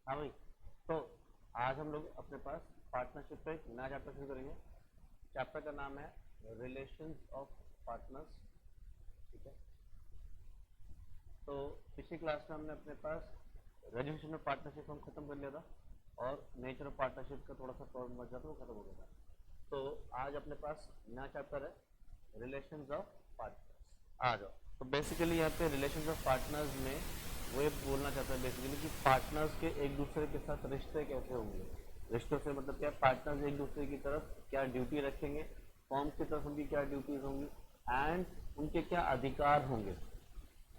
हाँ भाई। तो आज हम लोग अपने पास पार्टनरशिप पे एक नया चैप्टर शुरू करेंगे। चैप्टर का नाम है रिलेशंस ऑफ पार्टनर्स। ठीक है। तो पिछली क्लास में हमने अपने पास रेजुलेशन ऑफ पार्टनरशिप हम खत्म कर लिया था और नेचर ऑफ पार्टनरशिप का थोड़ा सा प्रॉब्लम बच जाता वो खत्म हो गया था। तो आज अपने पास नया चैप्टर है रिलेशंस ऑफ पार्टनर्स। आ जाओ। तो बेसिकली यहाँ पे रिलेशंस ऑफ पार्टनर्स में वो ये बोलना चाहता है बेसिकली कि पार्टनर्स के एक दूसरे के साथ रिश्ते कैसे होंगे। रिश्तों से मतलब क्या, पार्टनर्स एक दूसरे की तरफ क्या ड्यूटी रखेंगे, फॉर्म की तरफ उनकी क्या ड्यूटीज होंगी एंड उनके क्या अधिकार होंगे,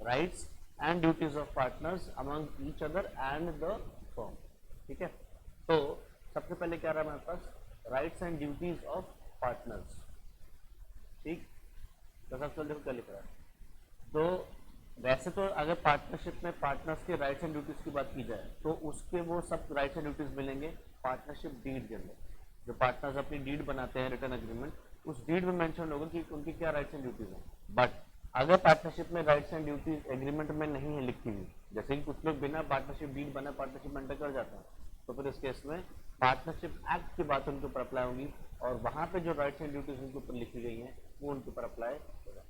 rights and duties of partners among each other and the firm. ठीक है। तो सबसे पहले क्या रहा हमारे पास rights and duties of partners. ठीक। तो सबसे पहले देखो क्या लिख रहा है। तो वैसे तो अगर पार्टनरशिप में पार्टनर्स के राइट्स एंड ड्यूटीज की बात की जाए तो उसके वो सब राइट्स एंड ड्यूटीज मिलेंगे पार्टनरशिप डीड के अंदर। जो पार्टनर्स अपनी डीड बनाते हैं रिटर्न एग्रीमेंट, उस डीड में मेंशन होगा कि उनकी क्या राइट्स एंड ड्यूटीज हैं। बट अगर पार्टनरशिप में राइट्स एंड ड्यूटीज एग्रीमेंट में नहीं है लिखी हुई, जैसे कि कुछ लोग बिना पार्टनरशिप डीड बना पार्टनरशिप में एंटर कर जाते हैं, तो फिर इस केस में पार्टनरशिप एक्ट की बात उनके ऊपर अप्लाई होगी और वहां पे जो राइट्स एंड ड्यूटीज उनके ऊपर लिखी गई हैं वो उनके ऊपर अप्लाई होगा।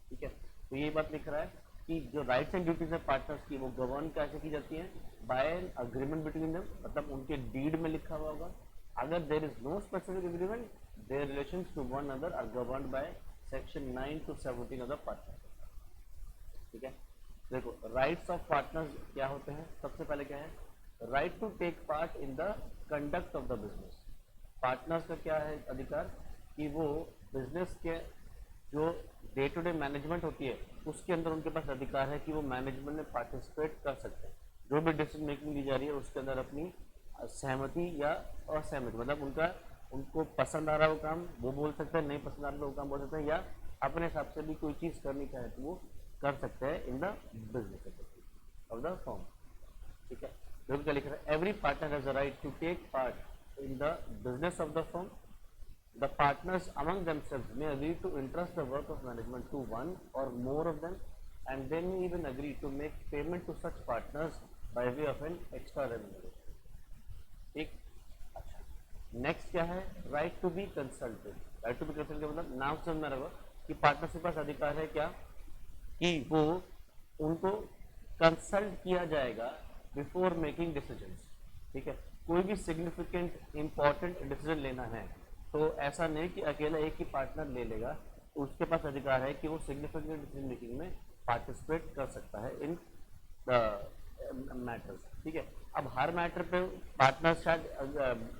ठीक है। तो ये बात लिख रहा है कि जो राइट्स एंड ड्यूटीज है पार्टनर्स की वो गवर्न कैसे की जाती है, by an agreement between them, मतलब उनके डीड में लिखा हुआ होगा। अगर there is no specific agreement, their relations to one other are governed by section 9 to 17 of the partnership. ठीक है। देखो राइट्स ऑफ पार्टनर्स क्या होते हैं। सबसे पहले क्या है, right to take part in the conduct of the business. Partners का क्या है अधिकार कि वो बिजनेस के जो डे टू डे मैनेजमेंट होती है उसके अंदर उनके पास अधिकार है कि वो मैनेजमेंट में पार्टिसिपेट कर सकते हैं। जो भी डिसीजन मेकिंग ली जा रही है उसके अंदर अपनी सहमति या असहमति, मतलब उनका उनको पसंद आ रहा है वो काम वो बोल सकते हैं, नहीं पसंद आ रहा है वो काम बोल सकते हैं, या अपने हिसाब से भी कोई चीज़ करनी चाहे तो वो कर सकते हैं in the business of the firm. ठीक है। बिल्कुल क्या लिख रहा है, every partner has a right to take part in the business of the firm. The partners among themselves may agree to entrust the work of management to one or more of them, and they may even agree to make payment to such partners by way of an extra remuneration. ठीक। अच्छा, next क्या है, right to be consulted. Right to be consulted मतलब नाम समझ में रहा कि पार्टनर के पास अधिकार है क्या कि वो उनको कंसल्ट किया जाएगा बिफोर मेकिंग डिसीजंस। ठीक है। कोई भी सिग्निफिकेंट इंपॉर्टेंट डिसीजन लेना है तो ऐसा नहीं कि अकेला एक ही पार्टनर ले लेगा, उसके पास अधिकार है कि वो सिग्निफिकेंट डिसीजन मेकिंग में पार्टिसिपेट कर सकता है इन मैटर्स। ठीक है। अब हर मैटर पे पार्टनर शायद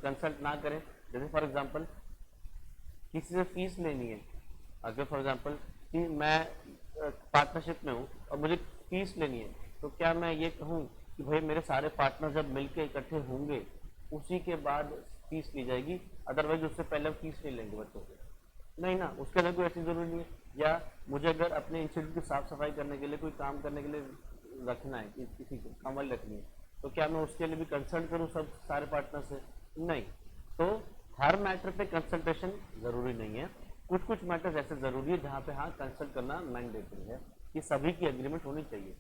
कंसल्ट ना करें। जैसे फॉर एग्जांपल किसी से फीस लेनी है, अगर फॉर एग्जांपल कि मैं पार्टनरशिप में हूँ और मुझे फीस लेनी है, तो क्या मैं ये कहूँ कि भाई मेरे सारे पार्टनर जब मिलके इकट्ठे होंगे उसी के बाद फीस ली जाएगी, अदरवाइज उससे पहले फीस नहीं लेंगे बच्चों से? नहीं ना, उसके अंदर कोई ऐसी जरूरी नहीं है। या मुझे अगर अपने इंस्टीट्यूट की साफ सफाई करने के लिए कोई काम करने के लिए रखना है, किसी को कमल रखनी है, तो क्या मैं उसके लिए भी कंसल्ट करूँ सब सारे पार्टनर से? नहीं। तो हर मैटर पे कंसल्टेशन जरूरी नहीं है। कुछ कुछ मैटर्स ऐसे जरूरी है जहाँ पे हाँ कंसल्ट करना मैंडेटरी है कि सभी की एग्रीमेंट होनी चाहिए।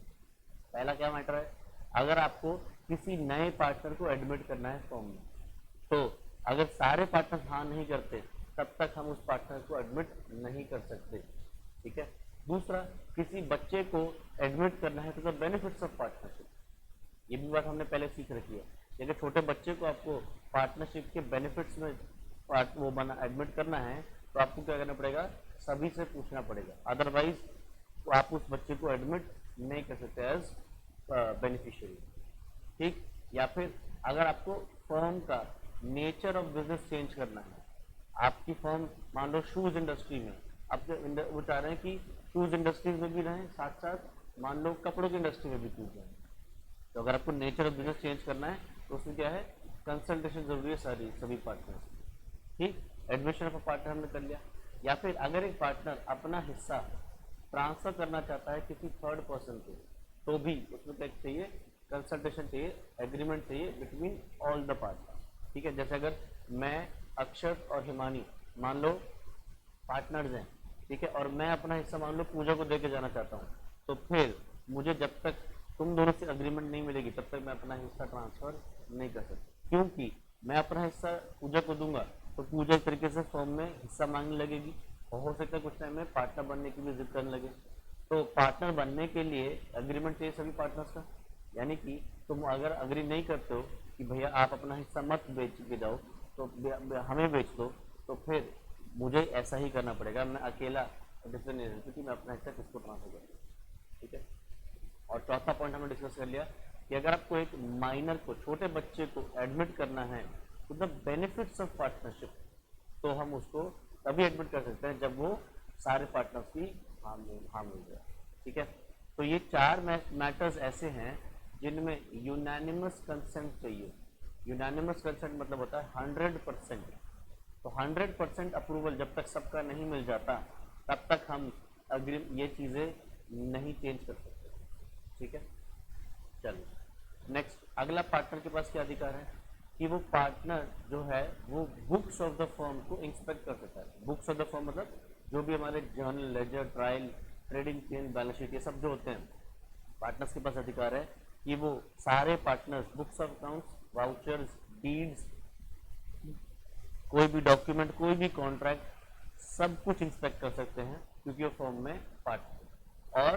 पहला क्या मैटर है, अगर आपको किसी नए पार्टनर को एडमिट करना है फॉर्म में, तो अगर सारे पार्टनर हाँ नहीं करते तब तक हम उस पार्टनर को एडमिट नहीं कर सकते। ठीक है। दूसरा, किसी बच्चे को एडमिट करना है तो द बेनिफिट्स ऑफ पार्टनरशिप, ये भी बात हमने पहले सीख रखी है। अगर छोटे बच्चे को आपको पार्टनरशिप के बेनिफिट्स में वो बना एडमिट करना है तो आपको क्या करना पड़ेगा, सभी से पूछना पड़ेगा, अदरवाइज आप उस बच्चे को एडमिट नहीं कर सकते एज बेनिफिशियरी। ठीक। या फिर अगर आपको फर्म का नेचर ऑफ बिजनेस चेंज करना है, आपकी फर्म मान लो शूज इंडस्ट्री में, अब वो चाह रहे हैं कि शूज इंडस्ट्रीज में भी रहें, साथ साथ मान लो कपड़ों की इंडस्ट्री में भी कूद जाए, तो अगर आपको नेचर ऑफ बिजनेस चेंज करना है तो उसमें क्या है, कंसल्टेशन जरूरी है सारी सभी पार्टनर्स। ठीक। एडमिशन ऑफ अ पार्टनर हमने कर लिया। या फिर अगर एक पार्टनर अपना हिस्सा ट्रांसफर करना चाहता है किसी थर्ड पर्सन को, तो भी उसमें क्या चाहिए, कंसल्टेशन चाहिए, एग्रीमेंट चाहिए बिटवीन ऑल द पार्टनर्स। ठीक है। जैसे अगर मैं, अक्षर और हिमानी मान लो पार्टनर्स हैं, ठीक है, और मैं अपना हिस्सा मान लो पूजा को दे के जाना चाहता हूँ, तो फिर मुझे जब तक तुम दोनों से अग्रीमेंट नहीं मिलेगी तब तक मैं अपना हिस्सा ट्रांसफर नहीं कर सकता, क्योंकि मैं अपना हिस्सा पूजा को दूंगा तो पूजा एक तरीके से फॉर्म में हिस्सा मांगने लगेगी और हो सकता है कुछ टाइम में पार्टनर बनने की भी जिद करने लगे। तो पार्टनर बनने के लिए अग्रीमेंट चाहिए सभी पार्टनर्स का, यानी कि तुम अगर अग्री नहीं करते हो कि भैया आप अपना हिस्सा मत बेच के जाओ तो हमें बेच दो, तो फिर मुझे ऐसा ही करना पड़ेगा, मैं अकेला डिसीजन नहीं ले सकता कि मैं अपना हिस्सा किसको ट्रांसफर करूँ। ठीक है। और चौथा पॉइंट हमने डिस्कस कर लिया कि अगर आपको एक माइनर को, छोटे बच्चे को एडमिट करना है to the benefits of partnership, तो हम उसको तभी एडमिट कर सकते हैं जब वो सारे पार्टनर्स की हाँ मिल जाए। ठीक है। तो ये चार मैटर्स ऐसे हैं जिनमें यूनानिमस कंसेंट चाहिए। यूनानिमस कंसेंट मतलब होता है 100%। तो 100% अप्रूवल जब तक सबका नहीं मिल जाता तब तक हम ये चीज़ें नहीं चेंज कर सकते। ठीक है। चलो नेक्स्ट, अगला पार्टनर के पास क्या अधिकार है कि वो पार्टनर जो है वो बुक्स ऑफ द फर्म को इंस्पेक्ट कर सकता है। बुक्स ऑफ द फर्म मतलब जो भी हमारे journal, ledger, trial, trading plan, balance sheet, ये सब जो होते हैं, पार्टनर्स के पास अधिकार है कि वो सारे partners books of accounts, vouchers, deeds, कोई भी डॉक्यूमेंट, कोई भी कॉन्ट्रैक्ट, सब कुछ इंस्पेक्ट कर सकते हैं क्योंकि वो फॉर्म में पार्टनर। और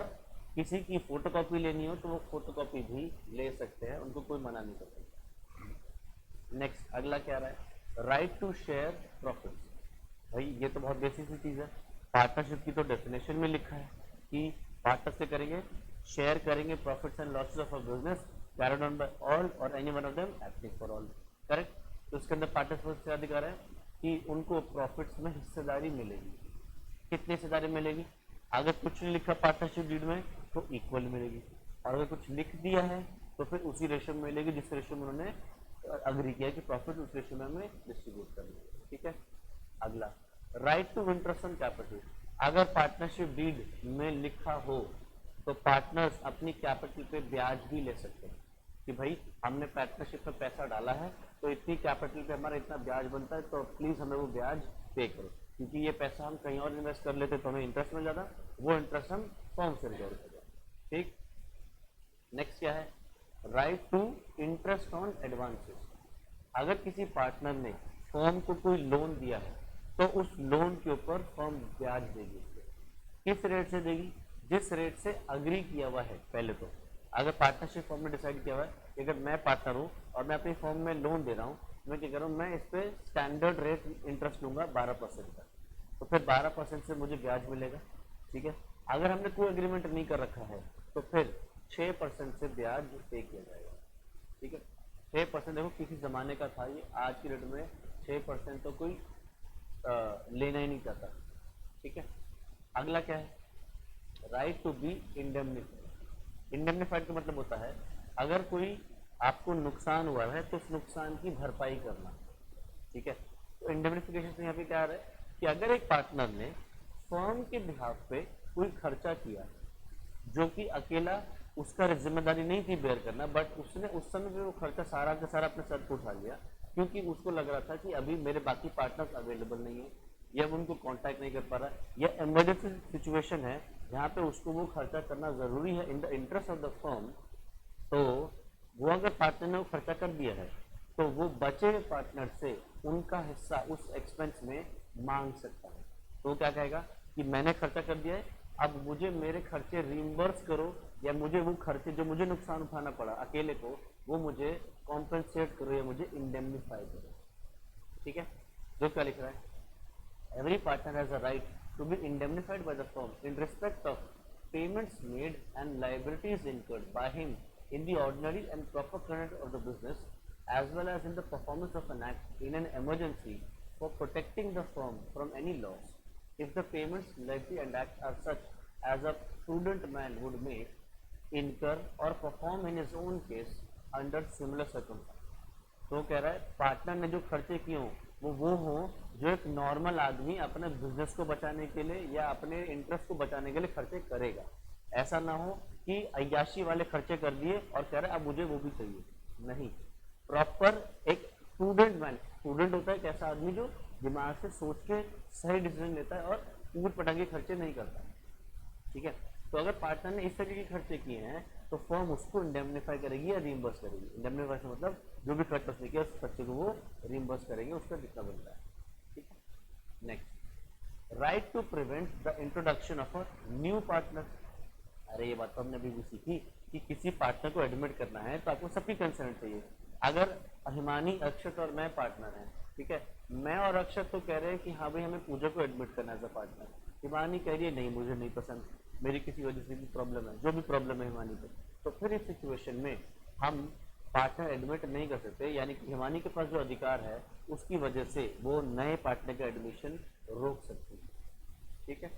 किसी की फोटोकॉपी लेनी हो तो वो फोटोकॉपी भी ले सकते हैं, उनको कोई मना नहीं कर सकता। नेक्स्ट अगला क्या रहा है, राइट टू शेयर प्रॉफिट्स। भाई ये तो बहुत बेसिक सी चीज़ है, पार्टनरशिप की तो डेफिनेशन में लिखा है कि पार्टनर से करेंगे, शेयर करेंगे profits and losses of a business carried on by all or any one of them acting for all. Correct. तो उसके अंदर पार्टनरशिप से अधिकार है कि उनको प्रॉफिट्स में हिस्सेदारी मिलेगी। कितनी हिस्सेदारी मिलेगी? अगर कुछ नहीं लिखा पार्टनरशिप डीड में तो इक्वल मिलेगी, और अगर कुछ लिख दिया है तो फिर उसी रेशियो में मिलेगी जिस रेशियो में उन्होंने अग्री किया कि प्रॉफिट उस रेशियो में हमें डिस्ट्रीब्यूट करना है। ठीक है। अगला, right to interest on capital. अगर पार्टनरशिप डीड में लिखा हो तो पार्टनर्स अपनी कैपिटल पे ब्याज भी ले सकते हैं कि भाई हमने पार्टनरशिप में पैसा डाला है तो इतनी कैपिटल पे हमारा इतना ब्याज बनता है, तो प्लीज हमें वो ब्याज पे करो, क्योंकि ये पैसा हम कहीं और इन्वेस्ट कर लेते तो हमें इंटरेस्ट मिल जाता, वो इंटरेस्ट हम फॉर्म से रिकवर कर जाए। ठीक। नेक्स्ट क्या है, right to interest on advances. अगर किसी पार्टनर ने फर्म को कोई लोन दिया है तो उस लोन के ऊपर फर्म ब्याज देगी। किस रेट से देगी? जिस रेट से अग्री किया हुआ है। पहले तो अगर पार्टनरशिप फर्म में डिसाइड किया हुआ है कि अगर मैं पार्टनर हूँ और मैं अपनी फर्म में लोन दे रहा हूँ, मैं क्या कर रहा हूँ, मैं इस पर स्टैंडर्ड रेट इंटरेस्ट लूंगा 12% का, तो फिर 12% से मुझे ब्याज मिलेगा। ठीक है। अगर हमने कोई एग्रीमेंट नहीं कर रखा है तो फिर 6% से ब्याज पे किया जाएगा। ठीक है। 6% देखो किसी जमाने का था ये, आज की डेट में 6% तो कोई लेना ही नहीं चाहता। ठीक है। अगला क्या है, right to be indemnified. Indemnified का मतलब होता है अगर कोई आपको नुकसान हुआ है तो उस नुकसान की भरपाई करना। ठीक है। तो इंडेमनिफिकेशन से यहाँ पे क्या आ रहा है कि अगर एक पार्टनर ने फर्म के बिहाफ पे कोई खर्चा किया जो कि अकेला उसका जिम्मेदारी नहीं थी बेयर करना, बट उसने उस समय पे वो खर्चा सारा का सारा अपने सर पर उठा लिया क्योंकि उसको लग रहा था कि अभी मेरे बाकी पार्टनर्स अवेलेबल नहीं है या वो उनको कांटेक्ट नहीं कर पा रहा, या इमरजेंसी सिचुएशन है जहाँ पे उसको वो खर्चा करना जरूरी है in the interest of the firm, तो वो अगर पार्टनर ने वो खर्चा कर दिया है तो वो बचे हुए पार्टनर से उनका हिस्सा उस एक्सपेंस में मांग सकता है। तो क्या कहेगा कि मैंने खर्चा कर दिया है, अब मुझे मेरे खर्चे रिइंबर्स करो, या मुझे वो खर्चे जो मुझे नुकसान उठाना पड़ा अकेले को वो मुझे कॉम्पेंसेट करो या मुझे इंडेमनिफाई करो। ठीक है। जो क्या लिख रहा है, every partner has a right to be indemnified by the firm in respect of payments made and liabilities incurred by him in the ordinary and proper conduct of the business, as well as in the performance of an act in an emergency for protecting the firm from any loss, if the payments, liability and act are such as a prudent man would make, incur or perform in his own case under similar circumstances। तो कह रहा है partner ने जो खर्चे किए हों वो हो जो एक नॉर्मल आदमी अपने बिजनेस को बचाने के लिए या अपने इंटरेस्ट को बचाने के लिए खर्चे करेगा। ऐसा ना हो कि अय्याशी वाले खर्चे कर दिए और कह रहा है अब मुझे वो भी चाहिए, नहीं। प्रॉपर एक प्रूडेंट मैन, प्रूडेंट होता है एक ऐसा आदमी जो दिमाग से सोच के सही डिसीजन लेता है और ऊट पटांगे खर्चे नहीं करता। ठीक है। तो अगर पार्टनर ने इस तरीके के खर्चे किए हैं तो फर्म उसको इंडेमनीफाई करेगी या रीइंबर्स करेगी। इंडेमनीफाई से मतलब जो भी खर्च उसने किया उस खर्चे को वो रीइंबर्स करेंगे, उसका जितना बनता है। ठीक है, next, right to prevent the introduction of a new partner. अरे ये बात तो हमने अभी भी सीखी कि किसी पार्टनर को एडमिट करना है तो आपको सबकी कंसेंट चाहिए। अगर हिमानी, अक्षत और मैं पार्टनर हैं, ठीक है, मैं और अक्षत तो कह रहे हैं कि हाँ भाई हमें पूजा को एडमिट करना है एज अ पार्टनर, हिमानी कह रही है नहीं मुझे नहीं पसंद, मेरी किसी वजह से भी प्रॉब्लम है, जो भी प्रॉब्लम है हिमानी को, तो फिर इस सिचुएशन में हम पार्टनर एडमिट नहीं कर सकते, यानी कि हिमानी के पास जो अधिकार है उसकी वजह से वो नए पार्टनर का एडमिशन रोक सकती है। ठीक है,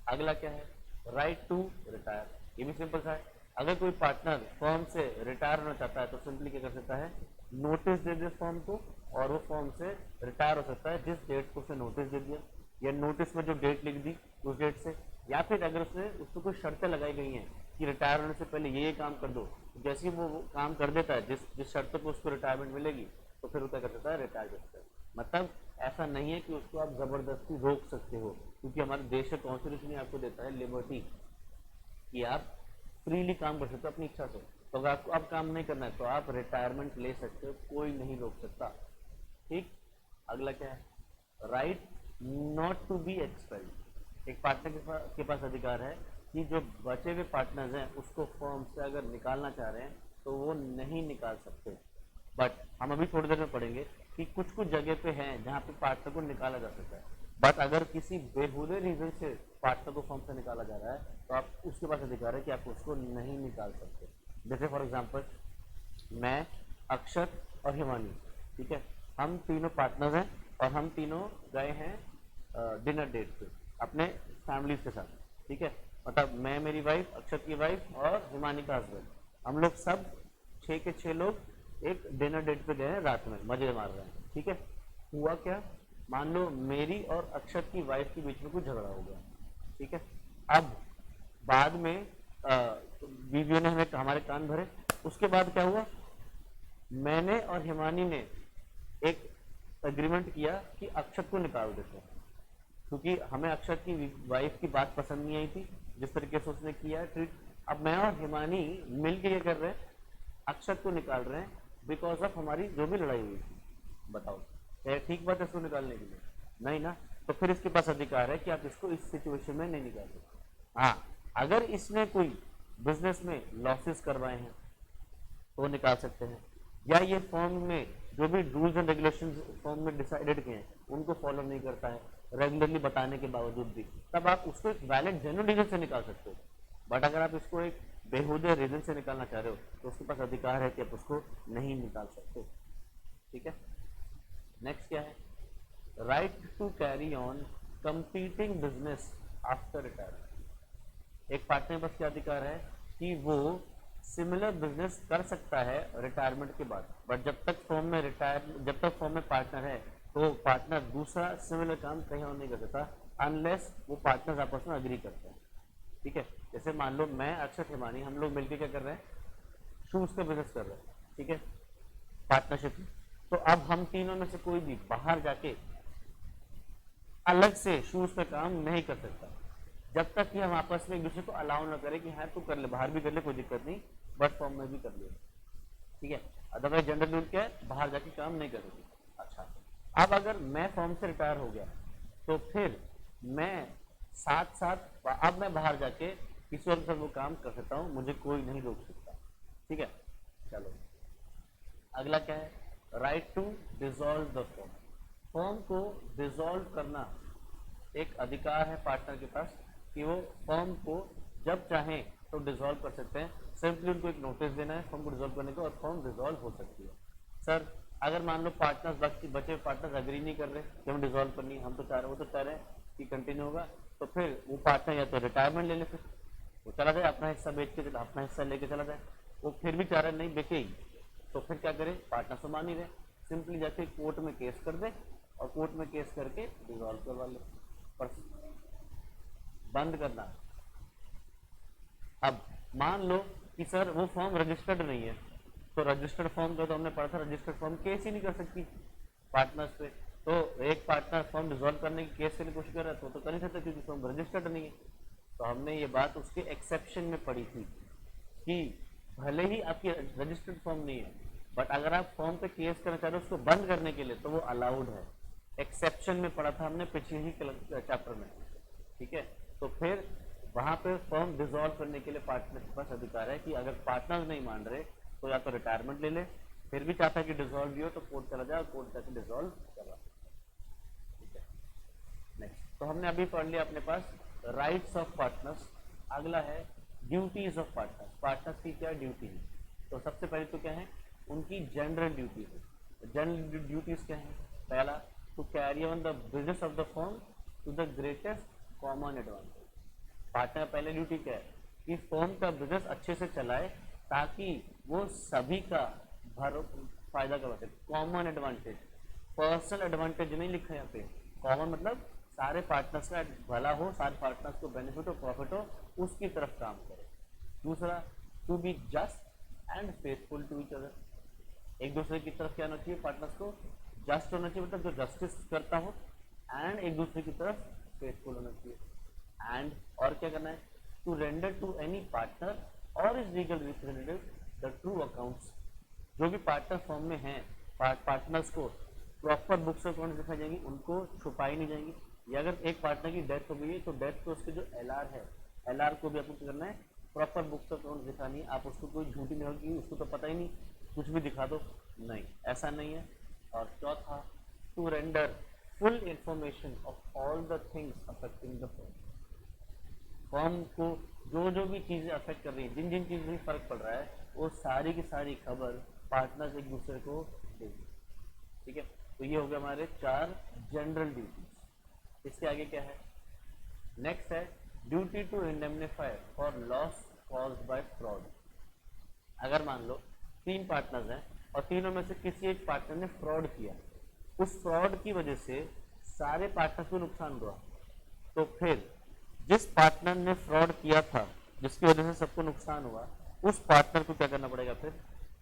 अगला क्या है, राइट टू रिटायर। ये भी सिंपल सा है, अगर कोई पार्टनर फर्म से रिटायर होना चाहता है तो सिंपली क्या कर सकता है, नोटिस दे दे फर्म को और वो फर्म से रिटायर हो सकता है जिस डेट को उसने नोटिस दे दिया, या नोटिस में जो डेट लिख दी उस डेट से, या फिर अगर उसको कुछ शर्तें लगाई गई हैं कि रिटायर होने से पहले ये काम कर दो, जैसे ही वो काम कर देता है जिस जिस शर्तों पर उसको रिटायरमेंट मिलेगी तो फिर वो क्या कर सकता है, रिटायर कर सकता है। मतलब ऐसा नहीं है कि उसको आप जबरदस्ती रोक सकते हो, क्योंकि हमारे देश का कॉन्स्टिट्यूशन ही आपको देता है लिबर्टी कि आप फ्रीली काम कर सकते हो अपनी इच्छा से। तो अगर आपको अब काम नहीं करना है तो आप रिटायरमेंट ले सकते हो, कोई नहीं रोक सकता। ठीक, अगला क्या है, right not to be expelled. एक पार्टनर के पास अधिकार है कि जो बचे हुए पार्टनर्स हैं उसको फर्म से अगर निकालना चाह रहे हैं तो वो नहीं निकाल सकते। बट हम अभी थोड़ी देर में पढ़ेंगे कि कुछ कुछ जगह पे हैं जहाँ पे पार्टनर को निकाला जा सकता है, बट अगर किसी बेहुदे रीजन से पार्टनर को फर्म से निकाला जा रहा है तो आप उसके पास अधिकार है कि आप उसको नहीं निकाल सकते। जैसे फॉर एग्जांपल मैं, अक्षत और हिमानी, ठीक है, हम तीनों पार्टनर्स हैं और हम तीनों गए हैं डिनर डेट पे अपने फैमिलीज के साथ। ठीक है, मतलब मैं, मेरी वाइफ, अक्षत की वाइफ और हिमानी का हस्बैंड, हम लोग सब 6 के 6 लोग एक डिनर डेट पे गए हैं, रात में मजे मार रहे हैं। ठीक है, हुआ क्या, मान लो मेरी और अक्षत की वाइफ के बीच में कुछ झगड़ा हो गया। ठीक है, अब बाद में बीवियों ने हमें हमारे कान भरे, उसके बाद क्या हुआ, मैंने और हिमानी ने एक एग्रीमेंट किया कि अक्षत को निकाल देते हैं, क्योंकि हमें अक्षत की वाइफ की बात पसंद नहीं आई थी जिस तरीके से उसने किया है ट्रीट। अब मैं और हिमानी मिल के ये कर रहे हैं, अक्षत को निकाल रहे हैं बिकॉज ऑफ हमारी जो भी लड़ाई हुई थी। बताओ क्या ठीक बात है इसको निकालने के लिए? नहीं ना, तो फिर इसके पास अधिकार है कि आप इसको इस सिचुएशन में नहीं निकाल सकते। हाँ, अगर इसने कोई बिजनेस में लॉसेस करवाए हैं तो निकाल सकते हैं, या ये फॉर्म में जो भी रूल्स एंड रेगुलेशन फॉर्म में डिसाइडेड किए हैं उनको फॉलो नहीं करता है रेगुलरली बताने के बावजूद भी, तब आप उसको एक वैलिड जेन्युइन रीजन से निकाल सकते हो। बट अगर आप इसको एक बेहुदे रीजन से निकालना चाह रहे हो तो उसके पास अधिकार है कि आप उसको नहीं निकाल सकते। ठीक है, नेक्स्ट क्या है, right to carry on competing business after retirement. एक पार्टनर के पास क्या अधिकार है कि वो सिमिलर बिजनेस कर सकता है रिटायरमेंट के बाद, बट जब तक फर्म में पार्टनर है तो पार्टनर दूसरा सिमिलर काम कहीं और नहीं कर सकता अनलेस वो पार्टनर्स आपस में अग्री करते हैं। ठीक है, जैसे मान लो मैं, अक्षत, हिमानी, हम लोग मिलकर क्या कर रहे हैं, शूज का बिजनेस कर रहे हैं। ठीक है, पार्टनरशिप में, तो अब हम तीनों में से कोई भी बाहर जाके अलग से शूज का काम नहीं कर सकता जब तक कि हम आपस में एक दूसरे को अलाउ ना करें कि हाँ तू कर ले, बाहर भी कर ले, कोई दिक्कत नहीं, बट फॉर्म में भी कर ले। ठीक है, अदरवाइज जनरल रूल क्या है, बाहर जाके काम नहीं करेगी। अच्छा, अब अगर मैं फॉर्म से रिटायर हो गया तो फिर मैं साथ साथ अब मैं बाहर जाके किसी और के साथ वो काम कर सकता हूँ, मुझे कोई नहीं रोक सकता। ठीक है, चलो अगला क्या है, right to dissolve the firm. Firm को डिसॉल्व करना एक अधिकार है पार्टनर के पास कि वो फॉर्म को जब चाहें तो डिसॉल्व कर सकते हैं। सिंपली उनको एक नोटिस देना है फॉर्म को डिसॉल्व करने का और फॉर्म डिसॉल्व हो सकती है। सर अगर मान लो पार्टनर्स बचे पार्टनर्स अग्री नहीं कर रहे कि हम डिसॉल्व करनी है, हम तो चाह रहे, वो तो चाह रहे हैं कि कंटिन्यू होगा, तो फिर वो पार्टनर या तो रिटायरमेंट ले ले, फिर वो चला जाए अपना हिस्सा बेच के, अपना हिस्सा लेके चला जाए। वो फिर भी चाह रहे नहीं बेचेगी तो फिर क्या करें, पार्टनर तो मान ही रहे, सिंपली जाके कोर्ट में केस कर दे और कोर्ट में केस करके डिसॉल्व करवा ले। पर बंद करना, अब मान लो कि सर वो फॉर्म रजिस्टर्ड नहीं है, तो रजिस्टर्ड फॉर्म का तो हमने पढ़ा था, रजिस्टर्ड फॉर्म केस ही नहीं कर सकती पार्टनर्स पे। तो एक पार्टनर फॉर्म डिसॉल्व करने की केस के लिए कोशिश कर रहा है तो कर नहीं सकता क्योंकि फॉर्म रजिस्टर्ड नहीं है। तो हमने ये बात उसके एक्सेप्शन में पढ़ी थी कि भले ही आपकी रजिस्टर्ड फॉर्म नहीं है, बट अगर आप फॉर्म पे केस करना चाह रहे हो उसको बंद करने के लिए तो वो अलाउड है। एक्सेप्शन में पढ़ा था हमने पिछले ही चैप्टर में, ठीक है। तो फिर वहां पे फॉर्म डिसॉल्व करने के लिए पार्टनर के पास अधिकार है कि अगर पार्टनर नहीं मान रहे तो या तो रिटायरमेंट ले ले, फिर भी चाहता है कि डिसॉल्व भी हो तो कोर्ट चला जाए और कोर्ट जाके डिसॉल्व करवा, ठीक है। नेक्स्ट, तो हमने अभी पढ़ लिया अपने पास राइट्स ऑफ पार्टनर्स। अगला है ड्यूटीज ऑफ पार्टनर्स। पार्टनर्स की क्या ड्यूटी है? तो सबसे पहले तो क्या है उनकी जनरल ड्यूटीज है। जनरल ड्यूटीज क्या है? पहला, to carry on the business of the firm to the greatest common advantage. Partner पहले ड्यूटी क्या है कि फर्म का बिजनेस अच्छे से चलाए ताकि वो सभी का फायदा करवा सके। कॉमन एडवांटेज, पर्सनल एडवांटेज नहीं लिखा है यहाँ पे। कॉमन मतलब सारे पार्टनर्स का भला हो, सारे पार्टनर्स को बेनिफिट हो, प्रॉफिट हो, उसकी तरफ काम करे। दूसरा, to be just and faithful to each other. एक दूसरे की तरफ क्या होना चाहिए? पार्टनर्स को जस्ट होना चाहिए, मतलब जो जस्टिस करता हो, एंड एक दूसरे की तरफ फेथफुल होना चाहिए। एंड और क्या करना है? To render to any partner or his legal representative the true accounts. जो भी पार्टनर फॉर्म में हैं, पार्टनर्स को प्रॉपर बुक्स ऑफ अकाउंट्स दिखाई जाएंगी, उनको छुपाई नहीं जाएंगी। या अगर एक पार्टनर की डेथ हो गई है तो डेथ को उसके जो एलआर है, एलआर को भी आपको क्या करना है? प्रॉपर बुक्स ऑफ अकाउंट्स दिखानी है। आप उसको कोई झूठी नहीं होगी, उसको तो पता ही नहीं, कुछ भी दिखा दो, नहीं, ऐसा नहीं है। और चौथा, to render full information of all the things affecting the firm. Firm को जो जो भी चीज़ें अफेक्ट कर रही हैं, जिन जिन चीज़ों में फर्क पड़ रहा है, वो सारी की सारी खबर पार्टनर्स एक दूसरे को देंगे, ठीक है। तो ये हो गया हमारे 4 जनरल ड्यूटीज। इसके आगे क्या है? नेक्स्ट है duty to indemnify for loss caused by fraud. अगर मान लो 3 पार्टनर्स हैं और तीनों में से किसी एक पार्टनर ने फ्रॉड किया, उस फ्रॉड की वजह से सारे पार्टनर्स को नुकसान हुआ, तो फिर जिस पार्टनर ने फ्रॉड किया था, जिसकी वजह से सबको नुकसान हुआ, उस पार्टनर को क्या करना पड़ेगा? फिर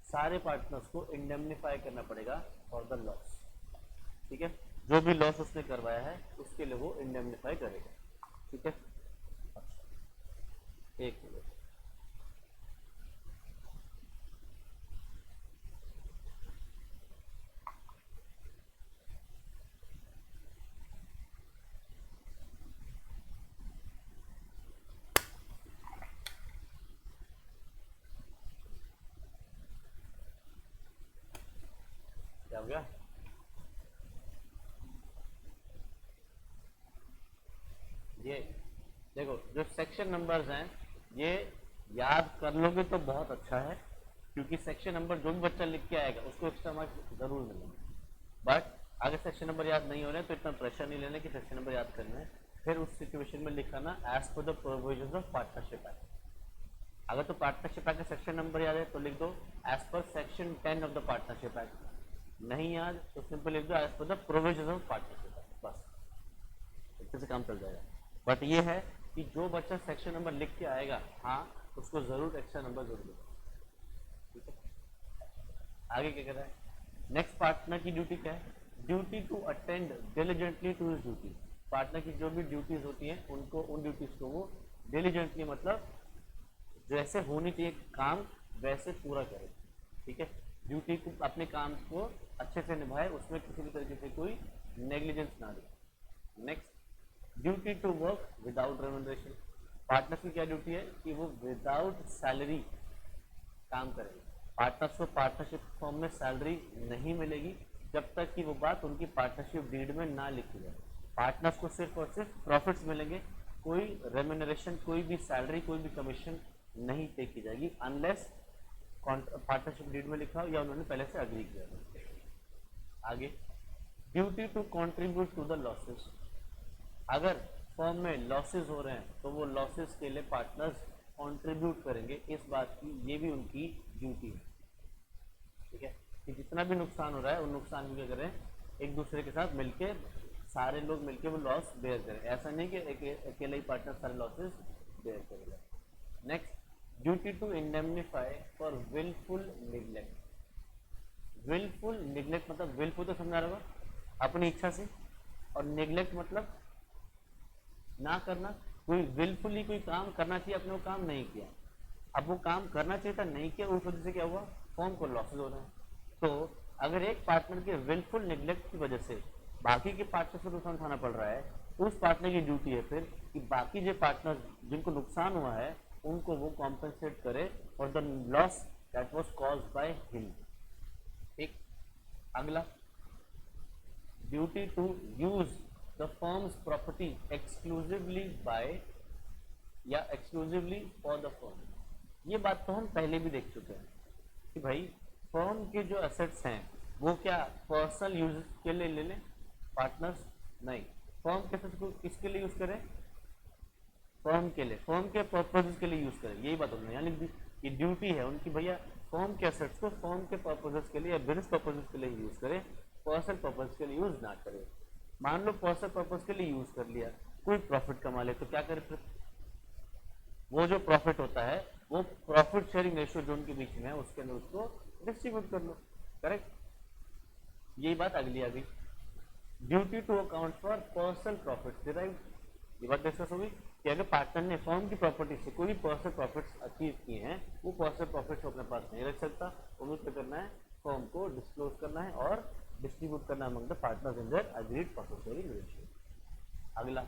सारे पार्टनर्स को इंडेमनिफाई करना पड़ेगा फॉर द लॉस, ठीक है। जो भी लॉस उसने करवाया है उसके लिए वो इंडेमनिफाई करेगा, ठीक है। एक मिनट, क्या हो गया? ये देखो, जो सेक्शन नंबर्स हैं ये याद कर लोगे तो बहुत अच्छा है, क्योंकि सेक्शन नंबर जो भी बच्चा लिख के आएगा उसको एक्स्ट्रा मार्क्स जरूर मिलेंगे। बट अगर सेक्शन नंबर याद नहीं हो रहे तो इतना प्रेशर नहीं लेना कि सेक्शन नंबर याद करना है। फिर उस सिचुएशन में लिखाना as per the provisions of partnership act. अगर तो पार्टनरशिप एक्ट का सेक्शन नंबर याद है तो लिख दो as per section 10 of the partnership act. नहीं याद तो सिंपल लिख दो as per the provisions of partnership act, बस इतने से काम चल जाएगा। बट ये है कि जो बच्चा सेक्शन नंबर लिख के आएगा, हाँ, उसको जरूर एक्स्ट्रा नंबर जरूर देगा, ठीक है। आगे क्या कर रहा है? नेक्स्ट, पार्टनर की ड्यूटी क्या है? Duty to attend diligently to his duty. Partner की जो भी ड्यूटीज होती हैं उनको, उन ड्यूटीज को वो डिलीजेंटली मतलब जैसे होनी चाहिए काम वैसे पूरा करे, ठीक है। ड्यूटी को, अपने काम को अच्छे से निभाए, उसमें किसी भी तरीके से कोई नेग्लिजेंस ना दे। Next, duty to work without remuneration. Partners की क्या ड्यूटी है कि वो विदाउट सैलरी काम करेंगे। पार्टनर्स को पार्टनरशिप फॉर्म में सैलरी नहीं मिलेगी जब तक कि वो बात उनकी पार्टनरशिप डीड में ना लिखी जाए। पार्टनर्स को सिर्फ और सिर्फ प्रॉफिट्स मिलेंगे, कोई रेम्यूनरेशन, कोई भी सैलरी, कोई भी कमीशन नहीं पे की जाएगी अनलेस पार्टनरशिप डीड में लिखा हो या उन्होंने पहले से अग्री किया हो। आगे, duty to contribute to the losses. अगर फर्म में लॉसेस हो रहे हैं तो वो लॉसेस के लिए पार्टनर्स कंट्रीब्यूट करेंगे, इस बात की ये भी उनकी ड्यूटी है, ठीक है। कि जितना भी नुकसान हो रहा है उन नुकसान को क्या करें, एक दूसरे के साथ मिलके, सारे लोग मिलके वो लॉस बेयर करें। ऐसा नहीं कि अकेले ही पार्टनर सारे लॉसेस बेयर करेगा। Next, duty to indemnify for wilful neglect. Wilful neglect मतलब, विलफुल तो समझा रहा होगा अपनी इच्छा से, और निग्लेक्ट मतलब ना करना कोई विलफुली कोई काम करना चाहिए, अपने वो काम नहीं किया, अब वो काम करना चाहिए था नहीं किया, उस वजह से क्या हुआ, फर्म को लॉसेज हो रहे हैं। तो अगर एक पार्टनर के विलफुल निग्लेक्ट की वजह से बाकी के पार्टनर को नुकसान उठाना पड़ रहा है, तो उस पार्टनर की ड्यूटी है फिर कि बाकी जो पार्टनर जिनको नुकसान हुआ है उनको वो कॉम्पेंसेट करे for the loss that was caused by him. ठीक, अगला, duty to use the firm's property exclusively by या एक्सक्लूसिवली फॉर द फर्म। ये बात तो हम पहले भी देख चुके हैं कि भाई फर्म के जो एसेट्स हैं वो क्या पर्सनल यूज के लिए ले लें, पार्टनर्स नहीं, फर्म के एसेट्स को किसके लिए यूज करें, फर्म के लिए, फर्म के पर्पजेस के लिए यूज करें, यही बात होती है। यानी ये ड्यूटी है उनकी भैया फर्म के एसेट्स को फर्म के पर्पजेस के लिए या बिजनेस पर्पजेस के लिए यूज करें, पर्सनल पर्पज के लिए यूज ना करें। मान लो पर्सनल पर्पज के लिए यूज कर लिया, कोई प्रॉफिट कमा ले तो क्या करे फिर, वो जो प्रॉफिट होता है वो प्रॉफिट शेयरिंग रेशियो जो उनके बीच में है उसके अंदर उसको डिस्ट्रीब्यूट कर लो। करेक्ट, यही बात अगली आ गई, duty to account for personal profit derive. ये बात डिस्कस होगी कि अगर पार्टनर ने फर्म की प्रॉपर्टी से कोई भी पर्सनल प्रॉफिट्स अचीव किए हैं, वो पर्सनल प्रॉफिट्स अपने पास नहीं रख सकता, उन्हें क्या करना है, फर्म को डिस्क्लोज करना है और डिस्ट्रीब्यूट करना among the partners in their agreed profit sharing ratio. अगला,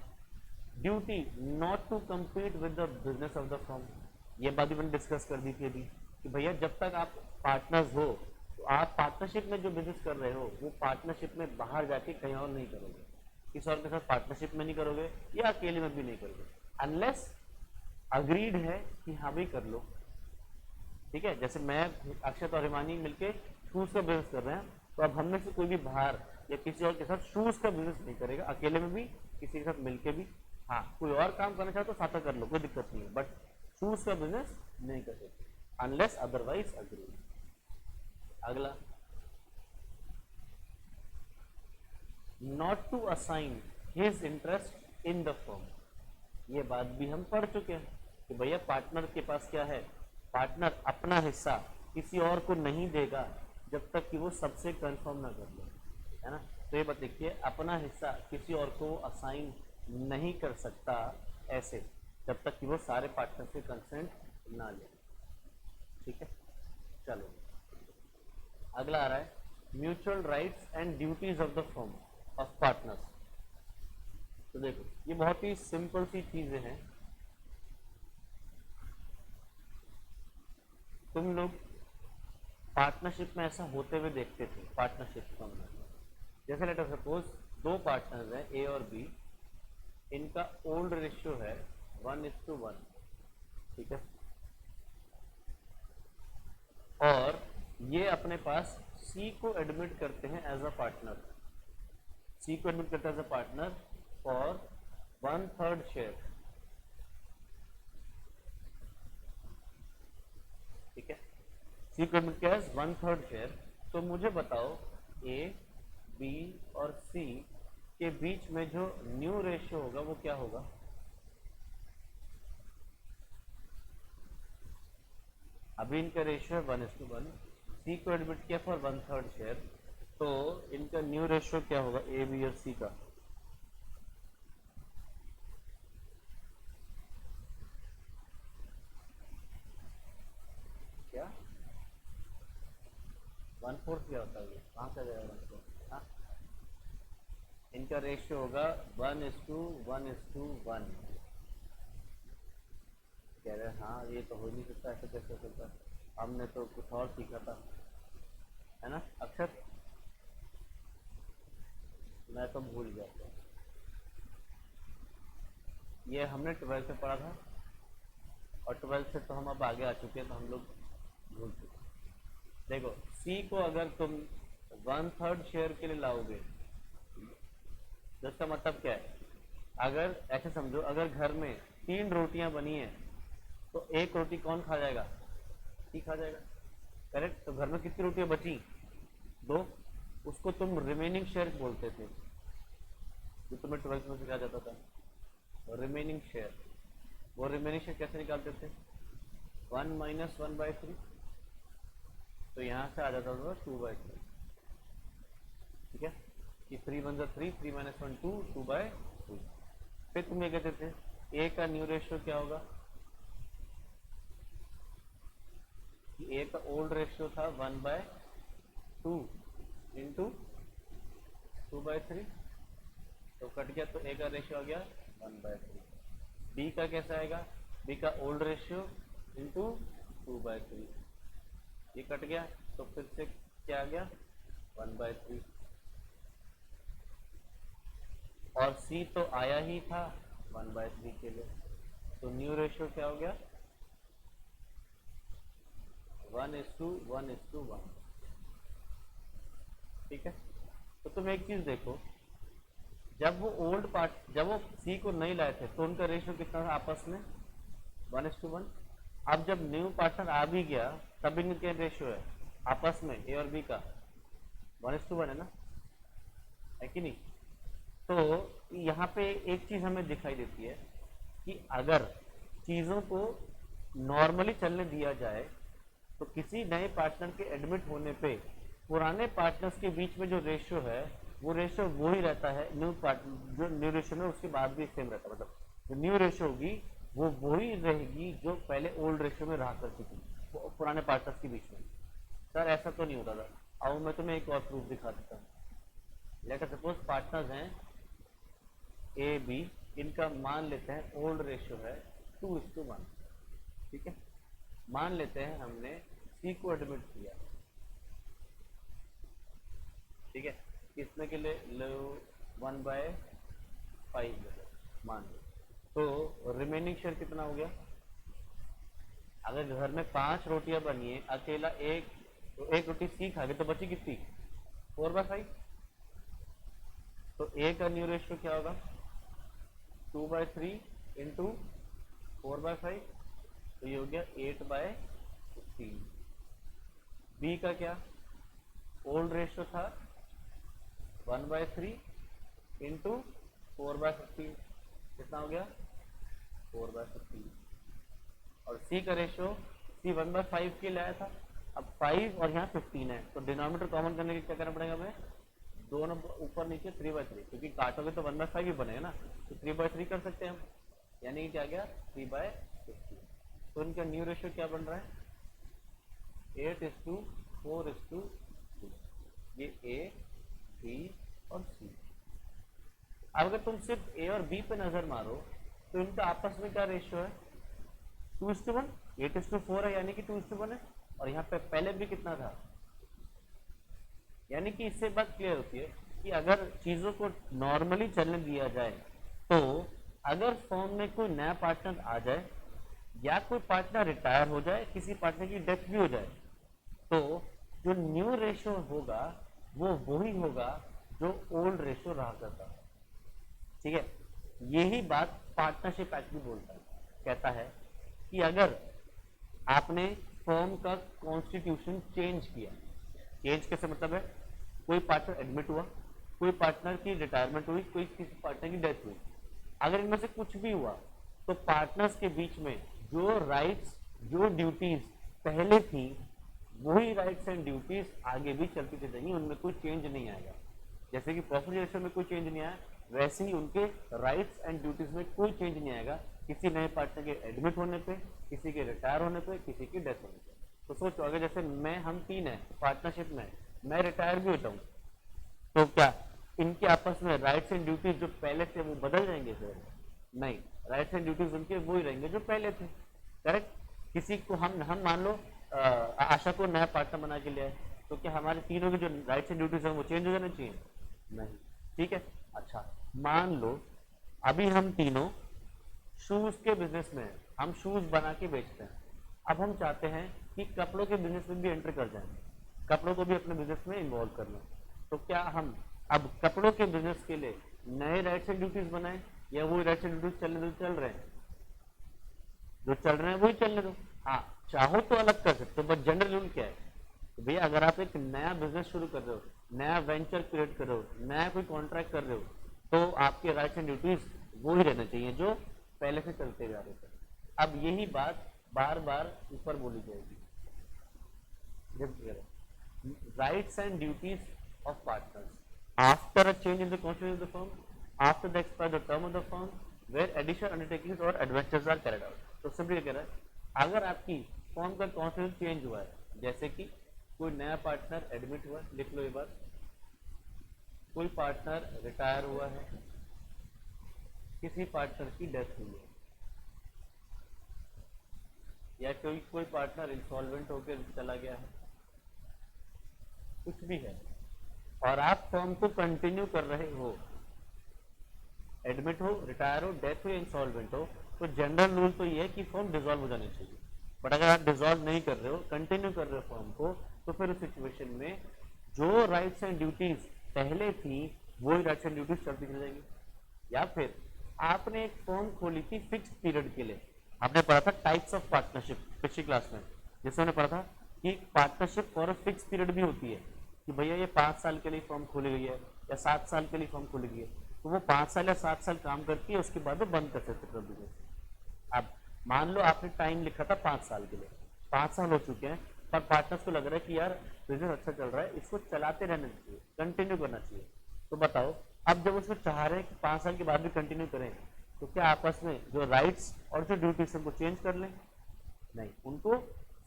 duty not to compete with the business of the firm. ये बात भी मैंने डिस्कस कर दी थी अभी कि भैया जब तक आप पार्टनर्स हो तो आप पार्टनरशिप में जो बिजनेस कर रहे हो वो पार्टनरशिप में बाहर जाके कहीं और नहीं करोगे, किसी और के साथ पार्टनरशिप में नहीं करोगे या अकेले में भी नहीं करोगे, अनलेस अग्रीड है कि हाँ भाई कर लो। ठीक है, जैसे मैं अक्षत और हिमानी मिलके शूज का बिजनेस कर रहे हैं, तो अब हम में से कोई भी बाहर या किसी और के साथ शूज का बिजनेस नहीं करेगा, अकेले में भी किसी के साथ मिलके भी। हाँ, कोई और काम करना चाहे तो साथ कर लो, कोई दिक्कत नहीं है, बट शूज का बिजनेस नहीं कर सकते अनलेस अदरवाइज अग्रीड। अगला, not to assign his interest in the firm. ये बात भी हम पढ़ चुके हैं कि भैया पार्टनर के पास क्या है, पार्टनर अपना हिस्सा किसी और को नहीं देगा जब तक कि वो सबसे कंफर्म ना कर ले, है ना। तो ये बात देखिए, अपना हिस्सा किसी और को असाइन नहीं कर सकता ऐसे जब तक कि वो सारे पार्टनर से कंसेंट ना ले। ठीक है, चलो अगला आ रहा है, mutual rights and duties of the firm of partners. तो देखो ये बहुत ही सिंपल सी चीजें हैं, तुम लोग पार्टनरशिप में ऐसा होते हुए देखते थे। पार्टनरशिप फर्म में जैसे लेट अस सपोज दो पार्टनर्स हैं ए और बी, इनका ओल्ड रेशियो है 1:1, ठीक है, और ये अपने पास सी को एडमिट करते हैं एज अ पार्टनर, सी को एडमिट करते हैं as a partner for 1/3 share. ठीक है, सी को एडमिट किया एज 1/3 शेयर। तो मुझे बताओ ए बी और सी के बीच में जो न्यू रेशियो होगा वो क्या होगा, अभी इनका रेशियो है 1:1, सी को एडमिट किया फॉर 1/3 शेयर, तो इनका न्यू रेशियो क्या होगा ए बी और सी का, क्या 1/4 क्या होता है, कहाँ से जाएगा 1/4, हाँ इनका रेशियो होगा 1:1:1। कह रहे हाँ ये तो हो नहीं सकता, ऐसा कैसे हो सकता, हमने तो कुछ और सीखा था, है ना अक्षर, मैं तो भूल गया, ये हमने 12th में पढ़ा था और 12th से तो हम अब आगे आ चुके हैं तो हम लोग भूल चुके। देखो सी को अगर तुम 1/3 शेयर के लिए लाओगे तो इसका मतलब क्या है, अगर ऐसे समझो अगर घर में 3 रोटियां बनी हैं तो एक रोटी कौन खा जाएगा, सी खा जाएगा, करेक्ट। तो घर में कितनी रोटियां बची, 2, उसको तुम रिमेनिंग शेयर बोलते थे, जो तुम्हें 12th में सिखाया जाता था, रिमेनिंग शेयर। वो रिमेनिंग शेयर कैसे निकालते थे, 1 - 1/3, तो यहाँ से आ जाता था 2/3। ठीक है, कि 3 × 1 = 3, 3 - 1 2, 2/3। फिर तुम ये कहते थे ए का न्यू रेशियो क्या होगा? ए का ओल्ड रेशियो था 1/2 इंटू 2/3, तो कट गया, तो ए का रेशियो आ गया 1/3। बी का कैसा आएगा? बी का ओल्ड रेशियो इंटू 2/3, ये कट गया, तो फिर से क्या आ गया? 1/3। और सी तो आया ही था 1/3 के लिए, तो न्यू रेशियो क्या हो गया? 1:1:1। ठीक है, तो तुम एक चीज देखो, जब वो सी को नहीं लाए थे तो उनका रेशियो कितना था आपस में? 1:1। अब जब न्यू पार्टनर आ भी गया तब इनका रेशियो है आपस में ए और बी का 1:1 है ना, है कि नहीं? तो यहाँ पे एक चीज हमें दिखाई देती है कि अगर चीजों को नॉर्मली चलने दिया जाए तो किसी नए पार्टनर के एडमिट होने पे पुराने पार्टनर्स के बीच में जो रेशियो है वो रेशियो वो ही रहता है, न्यू पार्टनर जो न्यू रेशियो में उसके बाद भी सेम रहता है, मतलब जो न्यू रेशियो होगी वो वही रहेगी जो पहले ओल्ड रेशियो में रहा करती थी पुराने पार्टनर्स के बीच में। सर ऐसा तो नहीं होता था। अब मैं तुम्हें एक और प्रूफ दिखा देता हूँ। लेट अस सपोज पार्टनर्स हैं ए बी, इनका मान लेते हैं ओल्ड रेशियो है 2:1। ठीक है, मान लेते हैं हमने सी को एडमिट किया, ठीक है, कितने के लिए? लो 1/5 मान लो, तो रिमेनिंग शेयर कितना हो गया? अगर घर में 5 रोटियां बनी है, अकेला एक, तो एक रोटी सी खा गए तो बची कितनी? 4/5। तो ए का न्यू रेशियो क्या होगा? 2/3 इंटू 4/5, तो ये हो गया 8/15। बी का क्या ओल्ड रेशियो था? 1/3 इंटू 4/15, कितना हो गया? 4/15। और सी का रेशियो, सी 1/5 के लाया था, अब 5 और यहाँ 15 है, तो डिनोमिनेटर कॉमन करने के क्या करना पड़ेगा हमें? दोनों ऊपर नीचे 3/3, क्योंकि काटोगे तो 1/5 ही बनेगा ना, तो 3/3 कर सकते हैं हम, यानी कि क्या गया 3/15। तो इनका न्यू रेशियो क्या बन रहा है? 8:4:2। ये ए बी और सी। अब अगर तुम सिर्फ ए और बी पे नजर मारो तो इनका आपस में क्या रेशियो है? 2:1। 8:4 है, यानी कि 2:1 है, और यहाँ पे पहले भी कितना था? यानी कि इससे बात क्लियर होती है कि अगर चीजों को नॉर्मली चलने दिया जाए तो अगर फॉर्म में कोई नया पार्टनर आ जाए या कोई पार्टनर रिटायर हो जाए, किसी पार्टनर की डेथ भी हो जाए, तो जो न्यू रेशियो होगा वो वही होगा जो ओल्ड रेशियो रहा करता है। ठीक है, यही बात पार्टनरशिप एक्ट भी बोलता है, कहता है कि अगर आपने फर्म का कॉन्स्टिट्यूशन चेंज किया, चेंज कैसे मतलब है, कोई पार्टनर एडमिट हुआ, कोई पार्टनर की रिटायरमेंट हुई, कोई किसी पार्टनर की डेथ हुई, अगर इनमें से कुछ भी हुआ तो पार्टनर्स के बीच में जो राइट्स जो ड्यूटीज पहले थी वही राइट्स एंड ड्यूटीज आगे भी चलती रहेंगी, उनमें कोई चेंज नहीं आएगा। जैसे कि प्रॉफिट रेशियो में कोई चेंज नहीं आया, वैसे ही उनके राइट्स एंड ड्यूटीज में कोई चेंज नहीं आएगा किसी नए पार्टनर के एडमिट होने पे, किसी के रिटायर होने पे, किसी की डेथ होने पे। तो सोचो अगर जैसे हम 3 हैं पार्टनरशिप में, मैं रिटायर भी होता हूँ, तो क्या इनके आपस में राइट्स एंड ड्यूटीज जो पहले थे वो बदल जाएंगे? फिर नहीं, राइट्स एंड ड्यूटीज उनके वो ही रहेंगे जो पहले थे। करेक्ट। किसी को हम मान लो आशा को नया पार्टनर बना के लिया है, तो क्या हमारे तीनों के जो राइट्स एंड ड्यूटीज हैं वो चेंज हो जाना चाहिए? नहीं। ठीक है, अच्छा मान लो अभी हम तीनों शूज के बिजनेस में हैं, हम शूज बना के बेचते हैं। अब हम चाहते हैं कि कपड़ों के बिजनेस में भी एंटर कर जाएं, कपड़ों को भी अपने बिजनेस में इन्वॉल्व करना। तो क्या हम अब कपड़ों के बिजनेस के लिए नए राइट्स एंड ड्यूटीज बनाएं या वो राइट्स एंड ड्यूटीज चल रहे हैं? जो चल रहे हैं वही चलने दो। हाँ, चाहो तो अलग कर सकते हो, बट जनरल रूल क्या है तो भैया अगर आप एक नया बिजनेस शुरू कर रहे हो, नया वेंचर क्रिएट कर रहे हो, नया कोई कॉन्ट्रैक्ट कर रहे हो, तो आपके राइट्स एंड ड्यूटीज वो ही रहने चाहिए जो पहले से चलते जा रहे थे। अब यही बात बार बार ऊपर बोली जाएगी, rights and duties of partners after a change in the constitution of the firm, after the expire the term of the firm, where additional undertakings और एडवेंचर्स आर कैरिड आउट। तो सिंपली कह रहा है अगर आपकी फॉर्म का constitution change हुआ है, जैसे कि कोई नया पार्टनर एडमिट हुआ, लिख लो ये बात, कोई पार्टनर रिटायर हुआ है, किसी पार्टनर की डेथ हुई है, या कोई पार्टनर इंसॉल्वेंट होकर चला गया है, कुछ भी है, और आप फॉर्म को कंटिन्यू कर रहे हो, एडमिट हो, रिटायर हो, डेथ हो या इंसॉल्वेंट हो, तो जनरल रूल तो ये है कि फॉर्म डिसॉल्व हो जानी चाहिए। बट अगर आप डिसॉल्व नहीं कर रहे हो, कंटिन्यू कर रहे हो फॉर्म को, तो फिर उस सिचुएशन में जो राइट्स एंड ड्यूटीज पहले थी वही राइट्स एंड ड्यूटीज चलती चली जाएगी। या फिर आपने एक फॉर्म खोली थी फिक्स पीरियड के लिए, आपने पढ़ा था टाइप्स ऑफ पार्टनरशिप पिछली क्लास में, जिसमें हमने पढ़ा था कि partnership for a fix period भी होती है कि भैया ये 5 साल के लिए फॉर्म खोली गई है या 7 साल के लिए फॉर्म खोली गई है, तो वो 5 साल या 7 साल काम करती है, उसके बाद वो बंद कर सकते कर बिजनेस। अब मान लो आपने टाइम लिखा था 5 साल के लिए, 5 साल हो चुके हैं, पर पार्टनर्स को लग रहा है कि यार बिजनेस अच्छा चल रहा है, इसको चलाते रहना चाहिए, कंटिन्यू करना चाहिए। तो बताओ अब जब उसको चाह रहे हैं कि 5 साल के बाद भी कंटिन्यू करें, तो क्या आपस में जो राइट्स और जो ड्यूटीज उनको चेंज कर लें? नहीं, उनको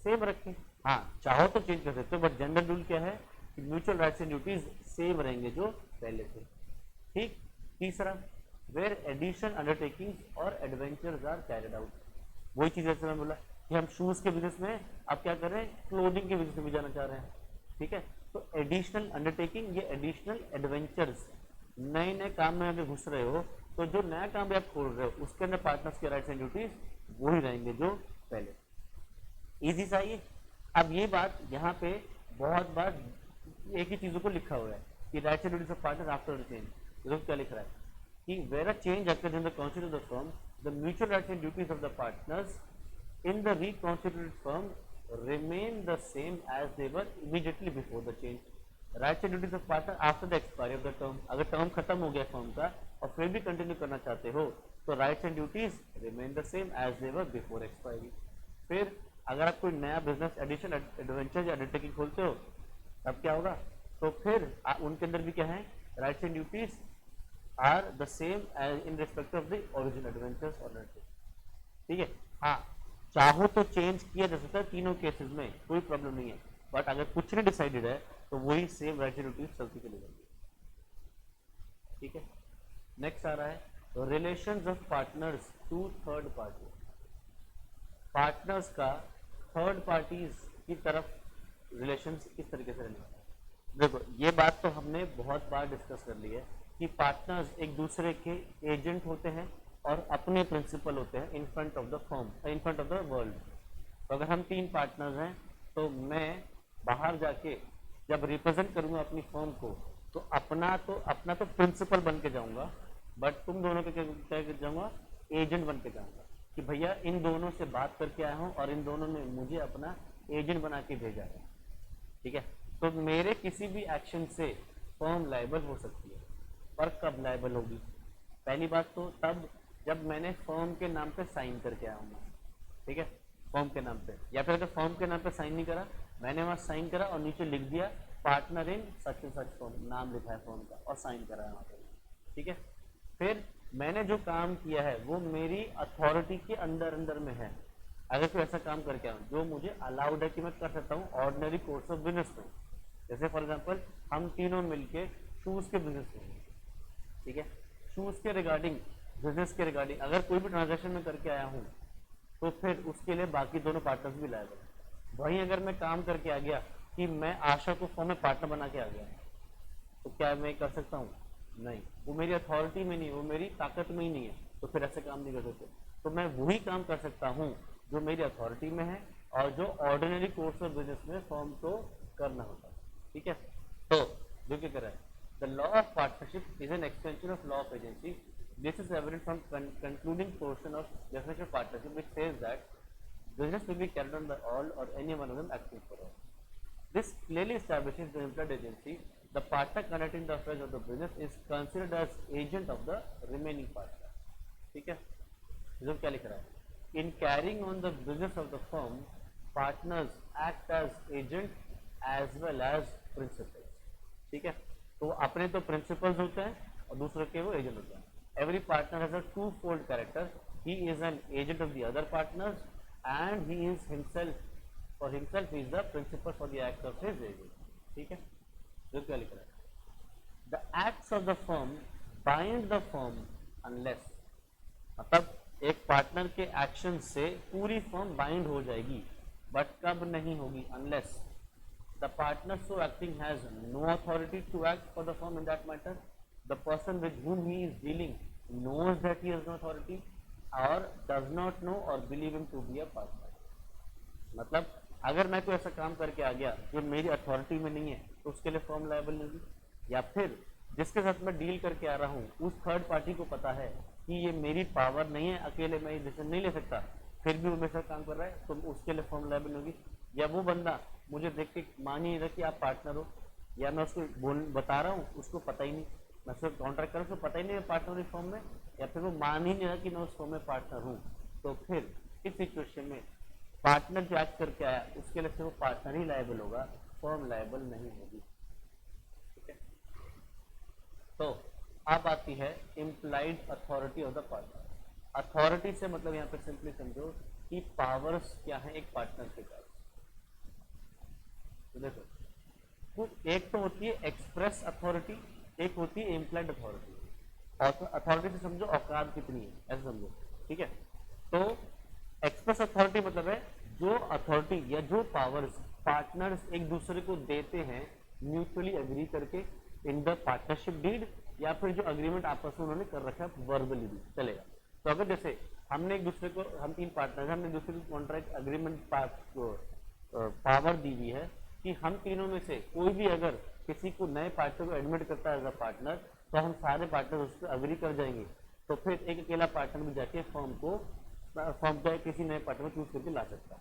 सेम रखें। हाँ चाहो तो चेंज कर सकते हो, बट जनरल रूल क्या है कि mutual rights and duties same रहेंगे जो पहले थे। ठीक। तीसरा, वेयर एडिशन अंडरटेकिंग और एडवेंचर्स आर कैरिड आउट। वही चीज जैसे मैं बोला कि हम शूज के बिजनेस में अब क्या कर रहे हैं, क्लोथिंग के बिजनेस में भी जाना चाह रहे हैं। ठीक है, तो एडिशनल अंडरटेकिंग, ये एडिशनल एडवेंचर्स, नए नए काम में अगर घुस रहे हो, तो जो नया काम भी आप खोल रहे हो उसके अंदर पार्टनर्स के राइट्स एंड ड्यूटीज वही रहेंगे जो पहले। इजी सा ये। अब ये बात यहाँ पे बहुत बार एक ही चीजों को लिखा हुआ है कि rights and duties of partner after change. देखो क्या लिख रहा है कि where a change occurs in the constitution of the firm, the mutual rights and duties of the partners in the reconstituted firm remain the same as they were immediately before the change. Rights and duties of partner after the expiry of the term. अगर term खत्म हो गया firm का और फिर भी continue करना चाहते हो, तो rights and duties remain the same as they were before expiry. फिर अगर आप कोई नया बिजनेस एडिशन एडवेंचर या अंडरटेकिंग खोलते हो, तब क्या होगा, तो फिर उनके अंदर भी क्या है, rights and duties are the same as in respect of the original adventures और अंडरटेकिंग। ठीक है। हाँ चाहो तो चेंज किया जा सकता है तीनों केसेस में, कोई प्रॉब्लम नहीं है, बट अगर कुछ नहीं डिसाइडेड है तो वही सेम राइट्स एंड ड्यूटीज चलती चली जाएगी। ठीक है। नेक्स्ट आ रहा है relations of partners to third party. Partners का थर्ड पार्टीज की तरफ रिलेशंस किस तरीके से रहने वाला है। देखो ये बात तो हमने बहुत बार डिस्कस कर ली है कि पार्टनर्स एक दूसरे के एजेंट होते हैं और अपने प्रिंसिपल होते हैं in front of the firm, in front of the world. तो अगर हम 3 पार्टनर्स हैं, तो मैं बाहर जाके जब रिप्रेजेंट करूंगा अपनी फर्म को, तो अपना तो प्रिंसिपल बन के जाऊंगा, बट तुम दोनों के क्या जाऊंगा, एजेंट बन के जाऊंगा कि भैया इन दोनों से बात करके आया हूँ और इन दोनों ने मुझे अपना एजेंट बना के भेजा है। ठीक है, तो मेरे किसी भी एक्शन से फर्म लायबल हो सकती है, पर कब लायबल होगी, पहली बात तो तब जब मैंने फर्म के नाम पे साइन करके आया हूँ। ठीक है, फर्म के नाम पे, या फिर अगर फर्म के नाम पे साइन नहीं करा, मैंने वहाँ साइन करा और नीचे लिख दिया partner in such and such firm, नाम लिखा है फर्म का और साइन करा है वहाँ पे। ठीक है, फिर मैंने जो काम किया है वो मेरी अथॉरिटी के अंदर अंदर में है। अगर कोई ऐसा काम करके आऊँ जो मुझे अलाउड है कि मैं कर सकता हूँ ऑर्डिनरी कोर्स ऑफ बिजनेस में, जैसे फॉर एग्जाम्पल हम तीनों मिलके शूज के बिजनेस में, ठीक है, शूज के रिगार्डिंग, बिजनेस के रिगार्डिंग अगर कोई भी ट्रांजैक्शन में करके आया हूँ, तो फिर उसके लिए बाकी दोनों पार्टनर्स भी लायबल। वहीं अगर मैं काम करके आ गया कि मैं आशा को फॉर्म में पार्टनर बना के आ गया, तो क्या मैं कर सकता हूँ? नहीं, वो मेरी अथॉरिटी में नहीं, वो मेरी ताकत में ही नहीं है, तो फिर ऐसे काम नहीं कर सकते। तो मैं वही काम कर सकता हूँ जो मेरी अथॉरिटी में है और जो ऑर्डिनरी कोर्स ऑफ बिजनेस में फॉर्म को करना होता है। ठीक है, तो जो क्या कर रहा है, the law of partnership is an extension of law of agency. This is evident from concluding portion of definition of partnership which says that business will be carried on by all or any one of them acting for all. This clearly establishes the implied agency. The partner conducting the affairs of the business is considered as agent of the remaining partner. ठीक है, जो क्या लिख रहा है, in carrying on the business of the firm, partners act as agent as well as principals. ठीक है, तो अपने तो प्रिंसिपल्स होते हैं और दूसरे के वो एजेंट होते हैं। every partner has a two-fold character. He is an agent of the other partners, and he is himself, for himself he is the principal for the act of his agent. ठीक है, जो क्या लिख रहा है, the acts of the firm bind the firm unless, मतलब एक partner के एक्शन से पूरी फर्म बाइंड हो जाएगी, बट कब नहीं होगी, unless the partner so acting has no authority to act for the firm in that matter, the person with whom he is dealing knows that he has no authority or does not know or believe him to be a partner. मतलब अगर मैं कोई ऐसा काम करके आ गया जो मेरी अथॉरिटी में नहीं है तो उसके लिए फर्म लायबल नहीं होगी, या फिर जिसके साथ मैं डील करके आ रहा हूँ उस थर्ड पार्टी को पता है कि ये मेरी पावर नहीं है, अकेले मैं ये डिसीजन नहीं ले सकता, फिर भी वो मेरे साथ काम कर रहा है, तो उसके लिए फर्म लायबल होगी. या वो बंदा मुझे देख के मान ही नहीं रहा कि आप पार्टनर हो, या मैं उसको बता रहा हूँ उसको पता ही नहीं, मैं उसको कॉन्ट्रैक्ट कर, उसको पता ही नहीं है पार्टनर इस फॉर्म में, या फिर वो मान ही नहीं रहा कि मैं उस फॉर्म में पार्टनर हूँ, तो फिर इस सिचुएशन में पार्टनर जो एक्ट करके आया उसके लिए सिर्फ वो पार्टनर ही लायबल होगा, फॉर्म लायबल नहीं होगी. ठीक है, तो अब आती है implied authority of the partner. Authority से मतलब यहाँ पे सिंपली समझो कि पावर्स क्या है एक पार्टनर के पास. तो देखो, तो एक तो होती है एक्सप्रेस अथॉरिटी, एक होती है इम्प्लाइड अथॉरिटी. और अथॉरिटी से समझो औकात कितनी है, ऐसे समझो. ठीक है, तो एक्सप्रेस अथॉरिटी मतलब है जो अथॉरिटी या जो पावर्स पार्टनर्स एक दूसरे को देते हैं म्यूचुअली एग्री करके इन द पार्टनरशिप डीड, या फिर जो अग्रीमेंट आपस में उन्होंने कर रखा है वर्बली भी चलेगा. तो अगर जैसे हमने एक दूसरे को, हम तीन पार्टनर, हमने एक दूसरे को कॉन्ट्रैक्ट अग्रीमेंट पावर दी हुई है कि हम तीनों में से कोई भी अगर किसी को नए पार्टनर को एडमिट करता है एज अ पार्टनर, तो हम सारे पार्टनर उस पर अग्री कर जाएंगे, तो फिर एक अकेला पार्टनर भी जाके फॉर्म को किसी नए पार्टनर को चूज करके ला सकता है.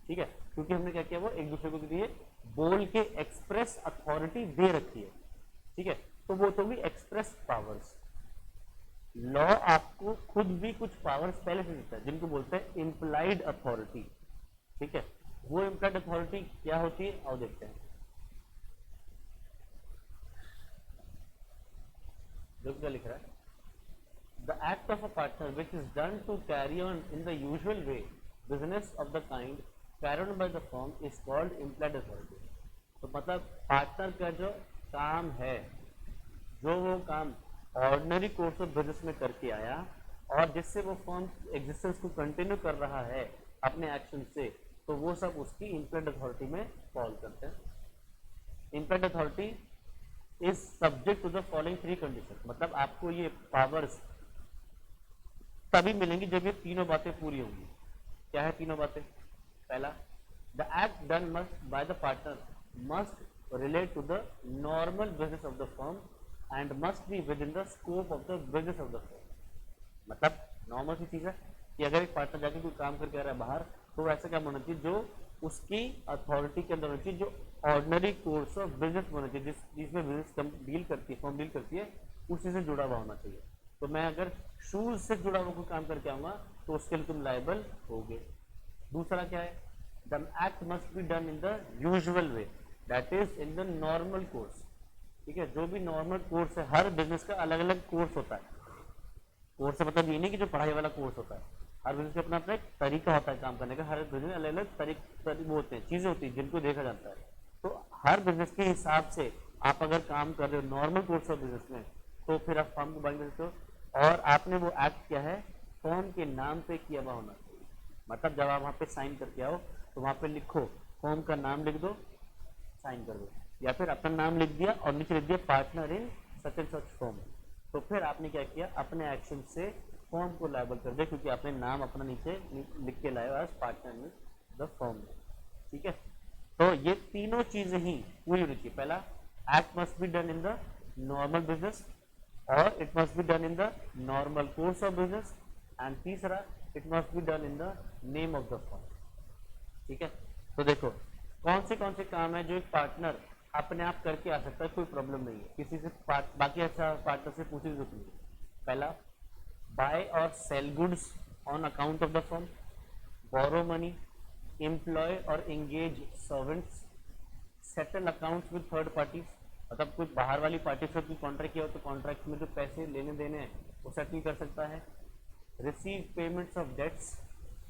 ठीक है, क्योंकि हमने क्या किया, वो एक दूसरे को लिए बोल के एक्सप्रेस अथॉरिटी दे रखी है. ठीक है, तो वो तो भी एक्सप्रेस पावर्स. लॉ आपको खुद भी कुछ पावर्स पहले से देता है जिनको बोलते हैं इम्प्लाइड अथॉरिटी. ठीक है, वो इम्प्लाइड अथॉरिटी क्या होती है आओ देखते हैं. जो क्या लिख रहा है, the act of a partner which is done to carry on in the usual way business of the kind carried on by the firm is called implied authority. तो मतलब पार्टनर का जो काम है, जो वो काम ऑर्डिनरी कोर्स ऑफ बिजनेस में करके आया और जिससे वो फर्म एग्जिस्टेंस को कंटिन्यू कर रहा है अपने एक्शन से, तो वो सब उसकी इम्प्लाइड अथॉरिटी में फॉल करते हैं. Implied authority is subject to the following three condition. मतलब आपको ये पावर्स तभी मिलेंगी जब ये तीनों बातें पूरी होंगी. क्या है तीनों बातें? पहला, the act done must by the partner must relate to the normal business of the firm and must be within the scope of the business of the firm. मतलब नॉर्मल सी चीज है कि अगर एक पार्टनर जाके कोई काम करके आ रहा है बाहर, तो ऐसा क्या होना चाहिए जो उसकी अथॉरिटी के अंदर होना चाहिए, जो ऑर्डिनरी कोर्स ऑफ बिजनेस होना चाहिए, जिसमें बिजनेस डील करती है, फर्म डील करती है, उसी से जुड़ा हुआ होना चाहिए. तो मैं अगर शूज से जुड़ा हुआ कोई काम करके आऊंगा तो उसके लिए तुम लायबल होगे. दूसरा क्या है, the act must be done in the usual way, that is in the normal course. ठीक है, जो भी नॉर्मल कोर्स है, हर बिजनेस का अलग अलग कोर्स होता है. कोर्स से मतलब ये नहीं कि जो पढ़ाई वाला कोर्स होता है, हर बिजनेस का अपना अपना एक तरीका होता है काम करने का. हर बिजनेस अलग अलग तरीके वो होते हैं, चीजें होती हैं जिनको देखा जाता है. तो हर बिजनेस के हिसाब से आप अगर काम कर रहे हो नॉर्मल कोर्स ऑफ बिजनेस में, तो फिर आप फर्म को बाइंड कर सकते हो. और आपने वो एक्ट किया है फर्म के नाम पे किया हुआ होना चाहिए. मतलब जब आप वहाँ पे साइन करके आओ तो वहाँ पे लिखो, फर्म का नाम लिख दो, साइन कर दो, या फिर अपना नाम लिख दिया और नीचे लिख दिया partner in such and such firm. तो फिर आपने क्या किया, अपने एक्शन से फर्म को लायबल कर दिया, क्योंकि आपने नाम अपना नीचे लिख के लाया as partner in the firm. ठीक है, तो ये तीनों चीजें ही पूरी होनी चाहिए. पहला, act must be done in the normal business, और it must be done in the normal course of business, and तीसरा, it must be done in the name of the firm. ठीक है, तो देखो कौन से काम है जो एक पार्टनर अपने आप करके आ सकता है, कोई प्रॉब्लम नहीं है, किसी से बाकी अच्छा पार्टनर से पूछने की जरूरत नहीं है. पहला, buy or sell goods on account of the firm, borrow money, employ or engage servants, settle accounts with third parties, मतलब कोई बाहर वाली पार्टी से कोई कॉन्ट्रैक्ट किया हो तो कॉन्ट्रैक्ट में जो पैसे लेने देने हैं वो सेटल कर सकता है। रिसीव पेमेंट्स ऑफ डेट्स,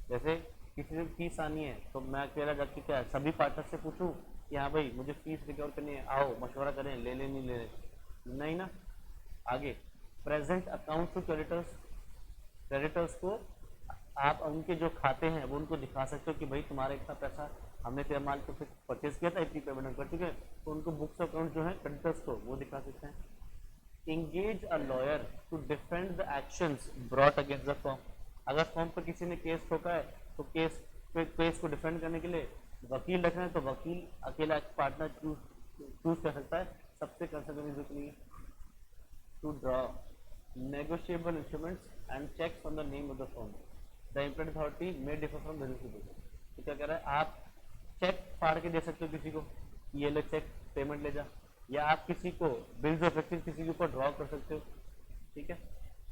जैसे किसी से फीस आनी है तो मैं अकेला जाके क्या सभी पार्टनर से पूछूं कि हाँ भाई मुझे फीस रिकवर करनी है, आओ मशवरा करें, ले ले नहीं ले ले, नहीं ना। आगे present account to creditors, creditors को आप उनके जो खाते हैं वो उनको दिखा सकते हो कि भाई तुम्हारा इतना पैसा हमने तेरे माल को परचेज किया था, इतनी पेमेंट हम कर चुके हैं, तो उनको बुक्स अकाउंट जो है क्रेडिटर्स को वो दिखा सकते हैं। Engage a lawyer to defend the actions brought against the firm, अगर फर्म पर किसी ने केस ठोका है तो केस को डिफेंड करने के लिए वकील रखना है तो वकील अकेला पार्टनर चूज कर सकता है, सबसे कंसर्न करने की जरूरत नहीं है। To draw negotiable instruments and checks on the name of the firm, the implied authority may differ from the recipients। तो क्या कह रहा है, आप चेक फाड़ के दे सकते हो किसी को, ये ले चेक पेमेंट ले जा, या आप किसी को बिल्स ऑफ एक्सचेंज किसी के ऊपर ड्रॉ कर सकते हो, ठीक है।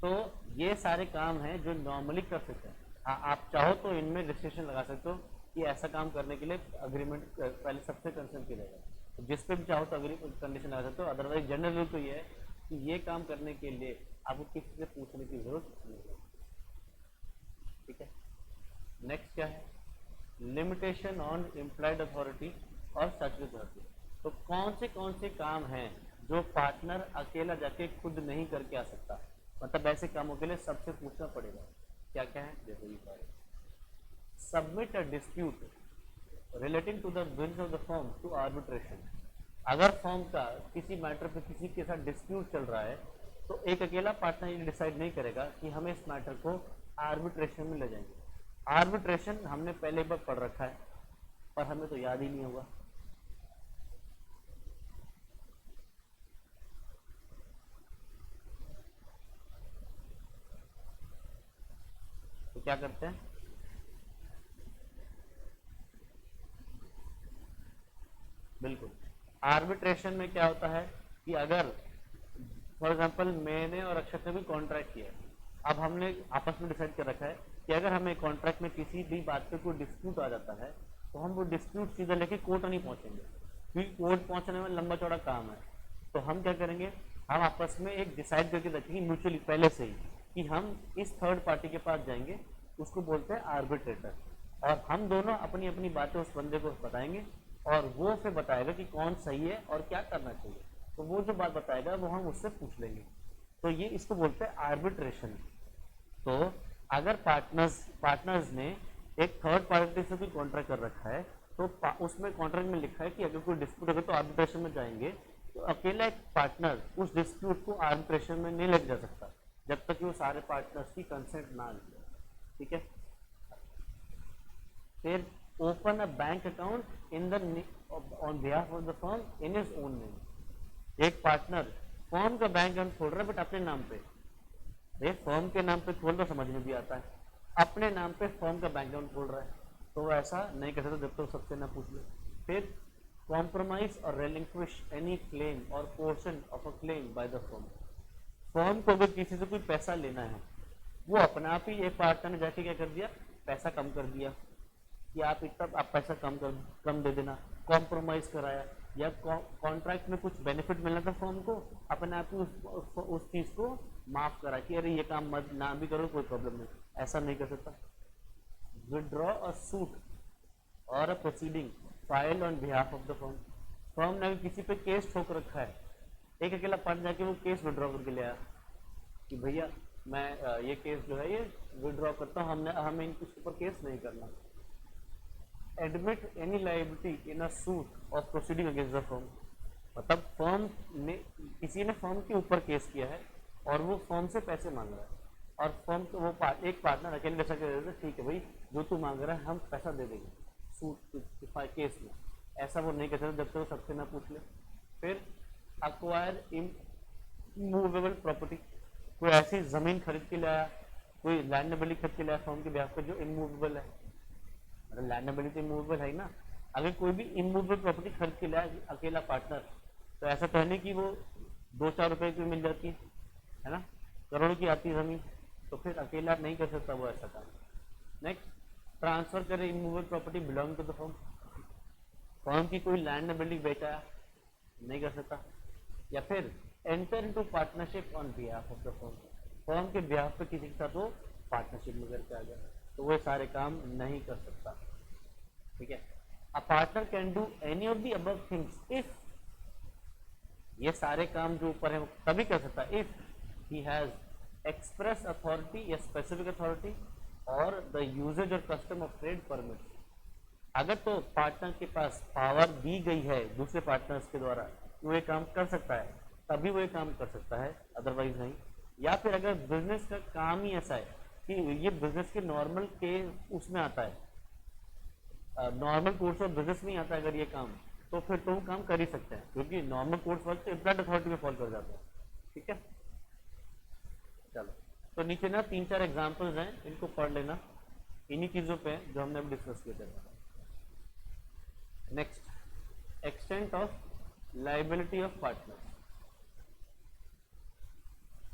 तो ये सारे काम हैं जो नॉर्मली कर सकते हैं। हाँ, आप चाहो तो इनमें रिस्ट्रिक्शन लगा सकते हो कि ऐसा काम करने के लिए अग्रीमेंट पहले सबसे कंसर्न किया जाएगा, तो जिस पे भी चाहो तो कंडीशन लगा सकते हो। अदरवाइज जनरल रूल तो ये है कि ये काम करने के लिए आपको किसी से पूछने की जरूरत नहीं है, ठीक है। नेक्स्ट क्या है, लिमिटेशन ऑन इम्प्लाइड अथॉरिटी और स्टैट्यूटरी अथॉरिटी। तो कौन से काम हैं जो पार्टनर अकेला जाके खुद नहीं करके आ सकता, मतलब ऐसे कामों के लिए सबसे पूछना पड़ेगा, क्या क्या है, जैसे ये सारे। Submit a dispute relating to the bills of the firm to arbitration, अगर फर्म का किसी मैटर पे किसी के साथ डिस्प्यूट चल रहा है तो एक अकेला पार्टनर ये डिसाइड नहीं करेगा कि हमें इस मैटर को आर्बिट्रेशन में ले जाएंगे। आर्बिट्रेशन हमने पहले बार पढ़ रखा है पर हमें तो याद ही नहीं होगा, तो क्या करते हैं, बिल्कुल आर्बिट्रेशन में क्या होता है कि अगर फॉर एग्जाम्पल मैंने और अक्षत ने भी कॉन्ट्रैक्ट किया, अब हमने आपस में डिसाइड कर रखा है कि अगर हमें कॉन्ट्रैक्ट में किसी भी बात पे कोई डिस्प्यूट आ जाता है तो हम वो डिस्प्यूट सीधा लेके कोर्ट नहीं पहुंचेंगे, क्योंकि कोर्ट पहुंचने में लंबा चौड़ा काम है। तो हम क्या करेंगे, हम आपस में एक डिसाइड करके रखेंगे म्यूचुअली पहले से ही कि हम इस थर्ड पार्टी के पास जाएंगे, उसको बोलते हैं आर्बिट्रेटर, और हम दोनों अपनी अपनी बातें उस बंदे को बताएंगे और वो फिर बताएगा कि कौन सही है और क्या करना चाहिए, तो वो जो बात बताएगा वो हम उससे पूछ लेंगे, तो ये इसको बोलते हैं आर्बिट्रेशन। तो अगर पार्टनर्स ने एक थर्ड पार्टी से कोई कॉन्ट्रैक्ट कर रखा है तो उसमें कॉन्ट्रैक्ट में लिखा है कि अगर कोई डिस्प्यूट होगा तो आर्बिट्रेशन में जाएंगे, तो अकेला एक पार्टनर उस डिस्प्यूट को आर्बिट्रेशन में नहीं लेके जा सकता जब तक कि वो सारे पार्टनर्स की कंसेंट ना ले, ठीक है। फिर open a bank account in the on behalf of the firm in his own name, एक पार्टनर फर्म का बैंक अकाउंट खोल रहा है बट अपने नाम पे, ये फर्म के नाम पे खोल रहा समझ में भी आता है, अपने नाम पे फर्म का बैंक अकाउंट खोल रहा है तो वो ऐसा नहीं कर सकता जब तक तो सबसे ना पूछ ले। फिर कॉम्प्रोमाइज और रेलिंक्विश एनी क्लेम और portion of a claim bye the firm, firm को अगर किसी से कोई पैसा लेना है वो अपने आप ही एक पार्टनर ने जाके क्या कर दिया, पैसा कम कर दिया कि आप इतना आप पैसा कम दे देना, कॉम्प्रोमाइज कराया, या कॉन्ट्रैक्ट में कुछ बेनिफिट मिलना था फर्म को, अपने आप ही उस चीज को माफ करा कि अरे ये काम मत ना भी करो कोई प्रॉब्लम नहीं, ऐसा नहीं कर सकता। Withdraw a suit or a proceeding file on behalf of the firm, firm ने किसी पे केस ठोक रखा है, एक अकेला पार्ट जाके वो केस विड्रॉ करके ले आया कि भैया मैं ये केस जो है ये विड्रॉ करता हूँ, हमें इसके ऊपर केस नहीं करना। Admit any liability in a suit और प्रोसीडिंग अगेंस्ट द फर्म, मतलब फर्म ने किसी ने फर्म के ऊपर केस किया है और वो फर्म से पैसे मांग रहा है और फर्म को वो एक पार्टनर अकेले पैसा दे देते, ठीक है भाई जो तू मांग रहा है हम पैसा दे देंगे सूट केस में, ऐसा वो नहीं कर सकता जब तक वो सबसे ना पूछ ले। फिर अक्वायर इमूवेबल प्रॉपर्टी, कोई ऐसी जमीन खरीद के लाया, कोई लैंड बिल्डिंग खरीद के लाया फर्म के ब्याह पर जो इमूवेबल है, मतलब लैंड बिल्डिंग तो इमूवेबल है ना, अगर कोई भी इमूवेबल प्रॉपर्टी खरीद के लाया अकेला पार्टनर तो ऐसा तो है नहीं कि वो 2-4 रुपए की मिल जाती है ना, करोड़ की आती जमीन, तो फिर अकेला नहीं कर सकता वो ऐसा काम। नेक्स्ट, ट्रांसफर करे immovable property belong to the firm, firm की कोई लैंड बिल्डिंग बेचा नहीं कर सकता। या फिर enter into partnership on behalf of the firm, firm के बिहाफ पे किसी के साथ वो पार्टनरशिप में करके आ गया, तो वो सारे काम नहीं कर सकता। ठीक है, a partner can do any of the above things if, ये सारे काम जो ऊपर है वो तभी कर सकता है if he has express authority या स्पेसिफिक अथॉरिटी और द यूजेज और कस्टम ऑफ ट्रेड परमिट। अगर तो पार्टनर के पास पावर दी गई है दूसरे पार्टनर्स के द्वारा वो ये काम कर सकता है, तभी वो ये काम कर सकता है, अदरवाइज नहीं। या फिर अगर बिजनेस का काम ही ऐसा है कि ये बिजनेस के नॉर्मल के उसमें आता है, नॉर्मल कोर्स ऑफ बिजनेस नहीं आता अगर ये काम, तो फिर तो वो काम कर ही सकते हैं, क्योंकि नॉर्मल कोर्स वर्क तो इम्प्लाइड अथॉरिटी में फॉल कर जाता है। ठीक है, चलो तो नीचे ना 3-4 एग्जांपल्स हैं, इनको पढ़ लेना, इन्हीं चीजों पे जो हमने अभी डिस्कस किए थे। Next, extent of liability of partners.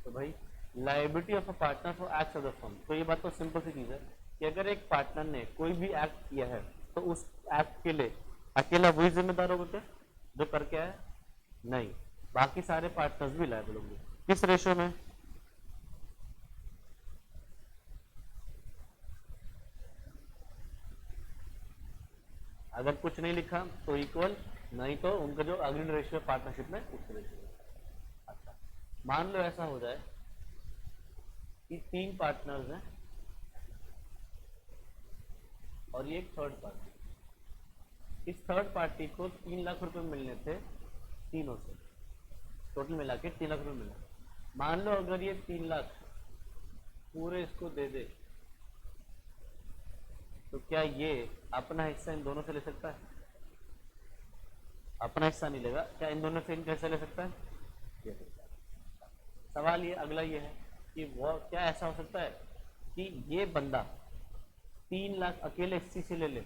तो भाई liability of a partner for acts of the firm, तो ये बात तो सिंपल सी चीज है कि अगर एक पार्टनर ने कोई भी एक्ट किया है तो उस एक्ट के लिए अकेला वही जिम्मेदार होगा जो करके आया? नहीं, बाकी सारे पार्टनर्स भी लायबल होंगे। किस रेशो में? अगर कुछ नहीं लिखा तो इक्वल, नहीं तो उनका जो अग्रीड रेशियो है पार्टनरशिप में उस रेशियो में। अच्छा, मान लो ऐसा हो जाए कि 3 पार्टनर्स हैं और ये एक थर्ड पार्टी, इस थर्ड पार्टी को 3 लाख रुपए मिलने थे तीनों से, टोटल मिला के 3 लाख रुपए मिला। मान लो अगर ये 3 लाख पूरे इसको दे दे तो क्या ये अपना हिस्सा इन दोनों से ले सकता है? अपना हिस्सा नहीं लेगा, क्या इन दोनों से इनका हिस्सा ले सकता है? ले सकता है। सवाल ये अगला ये है कि वो क्या ऐसा हो सकता है कि ये बंदा 3 लाख अकेले इसी से ले ले?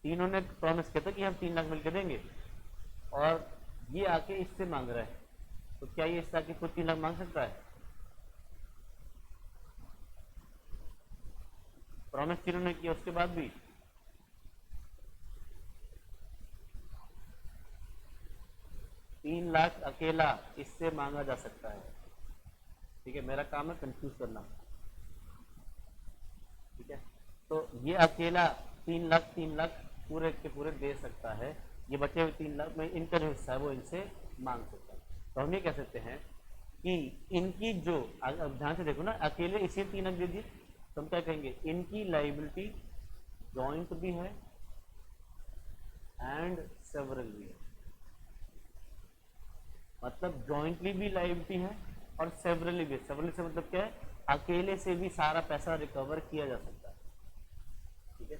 तीनों ने प्रॉमिस किया था कि हम 3 लाख मिलकर देंगे और ये आके इससे मांग रहा है, तो क्या ये इससे आके खुद 3 लाख मांग सकता है? प्रॉमिस तीनों ने किया उसके बाद भी 3 लाख अकेला इससे मांगा जा सकता है। ठीक है, मेरा काम है कंफ्यूज करना। ठीक है, तो ये अकेला 3 लाख पूरे के पूरे दे सकता है, ये बचे हुए 3 लाख में इनका जो हिस्सा है वो इनसे मांग सकता है। तो हम ये कह सकते हैं कि इनकी जो, अब ध्यान से देखो ना, अकेले इसी 3 लाख दे दी, तो हम क्या कहेंगे, इनकी लाइबिलिटी जॉइंट भी है एंड सेवरल भी है। मतलब जॉइंटली भी लाइबिलिटी है और सेवरली भी। सेवरली से मतलब क्या है, अकेले से भी सारा पैसा रिकवर किया जा सकता है। ठीक है,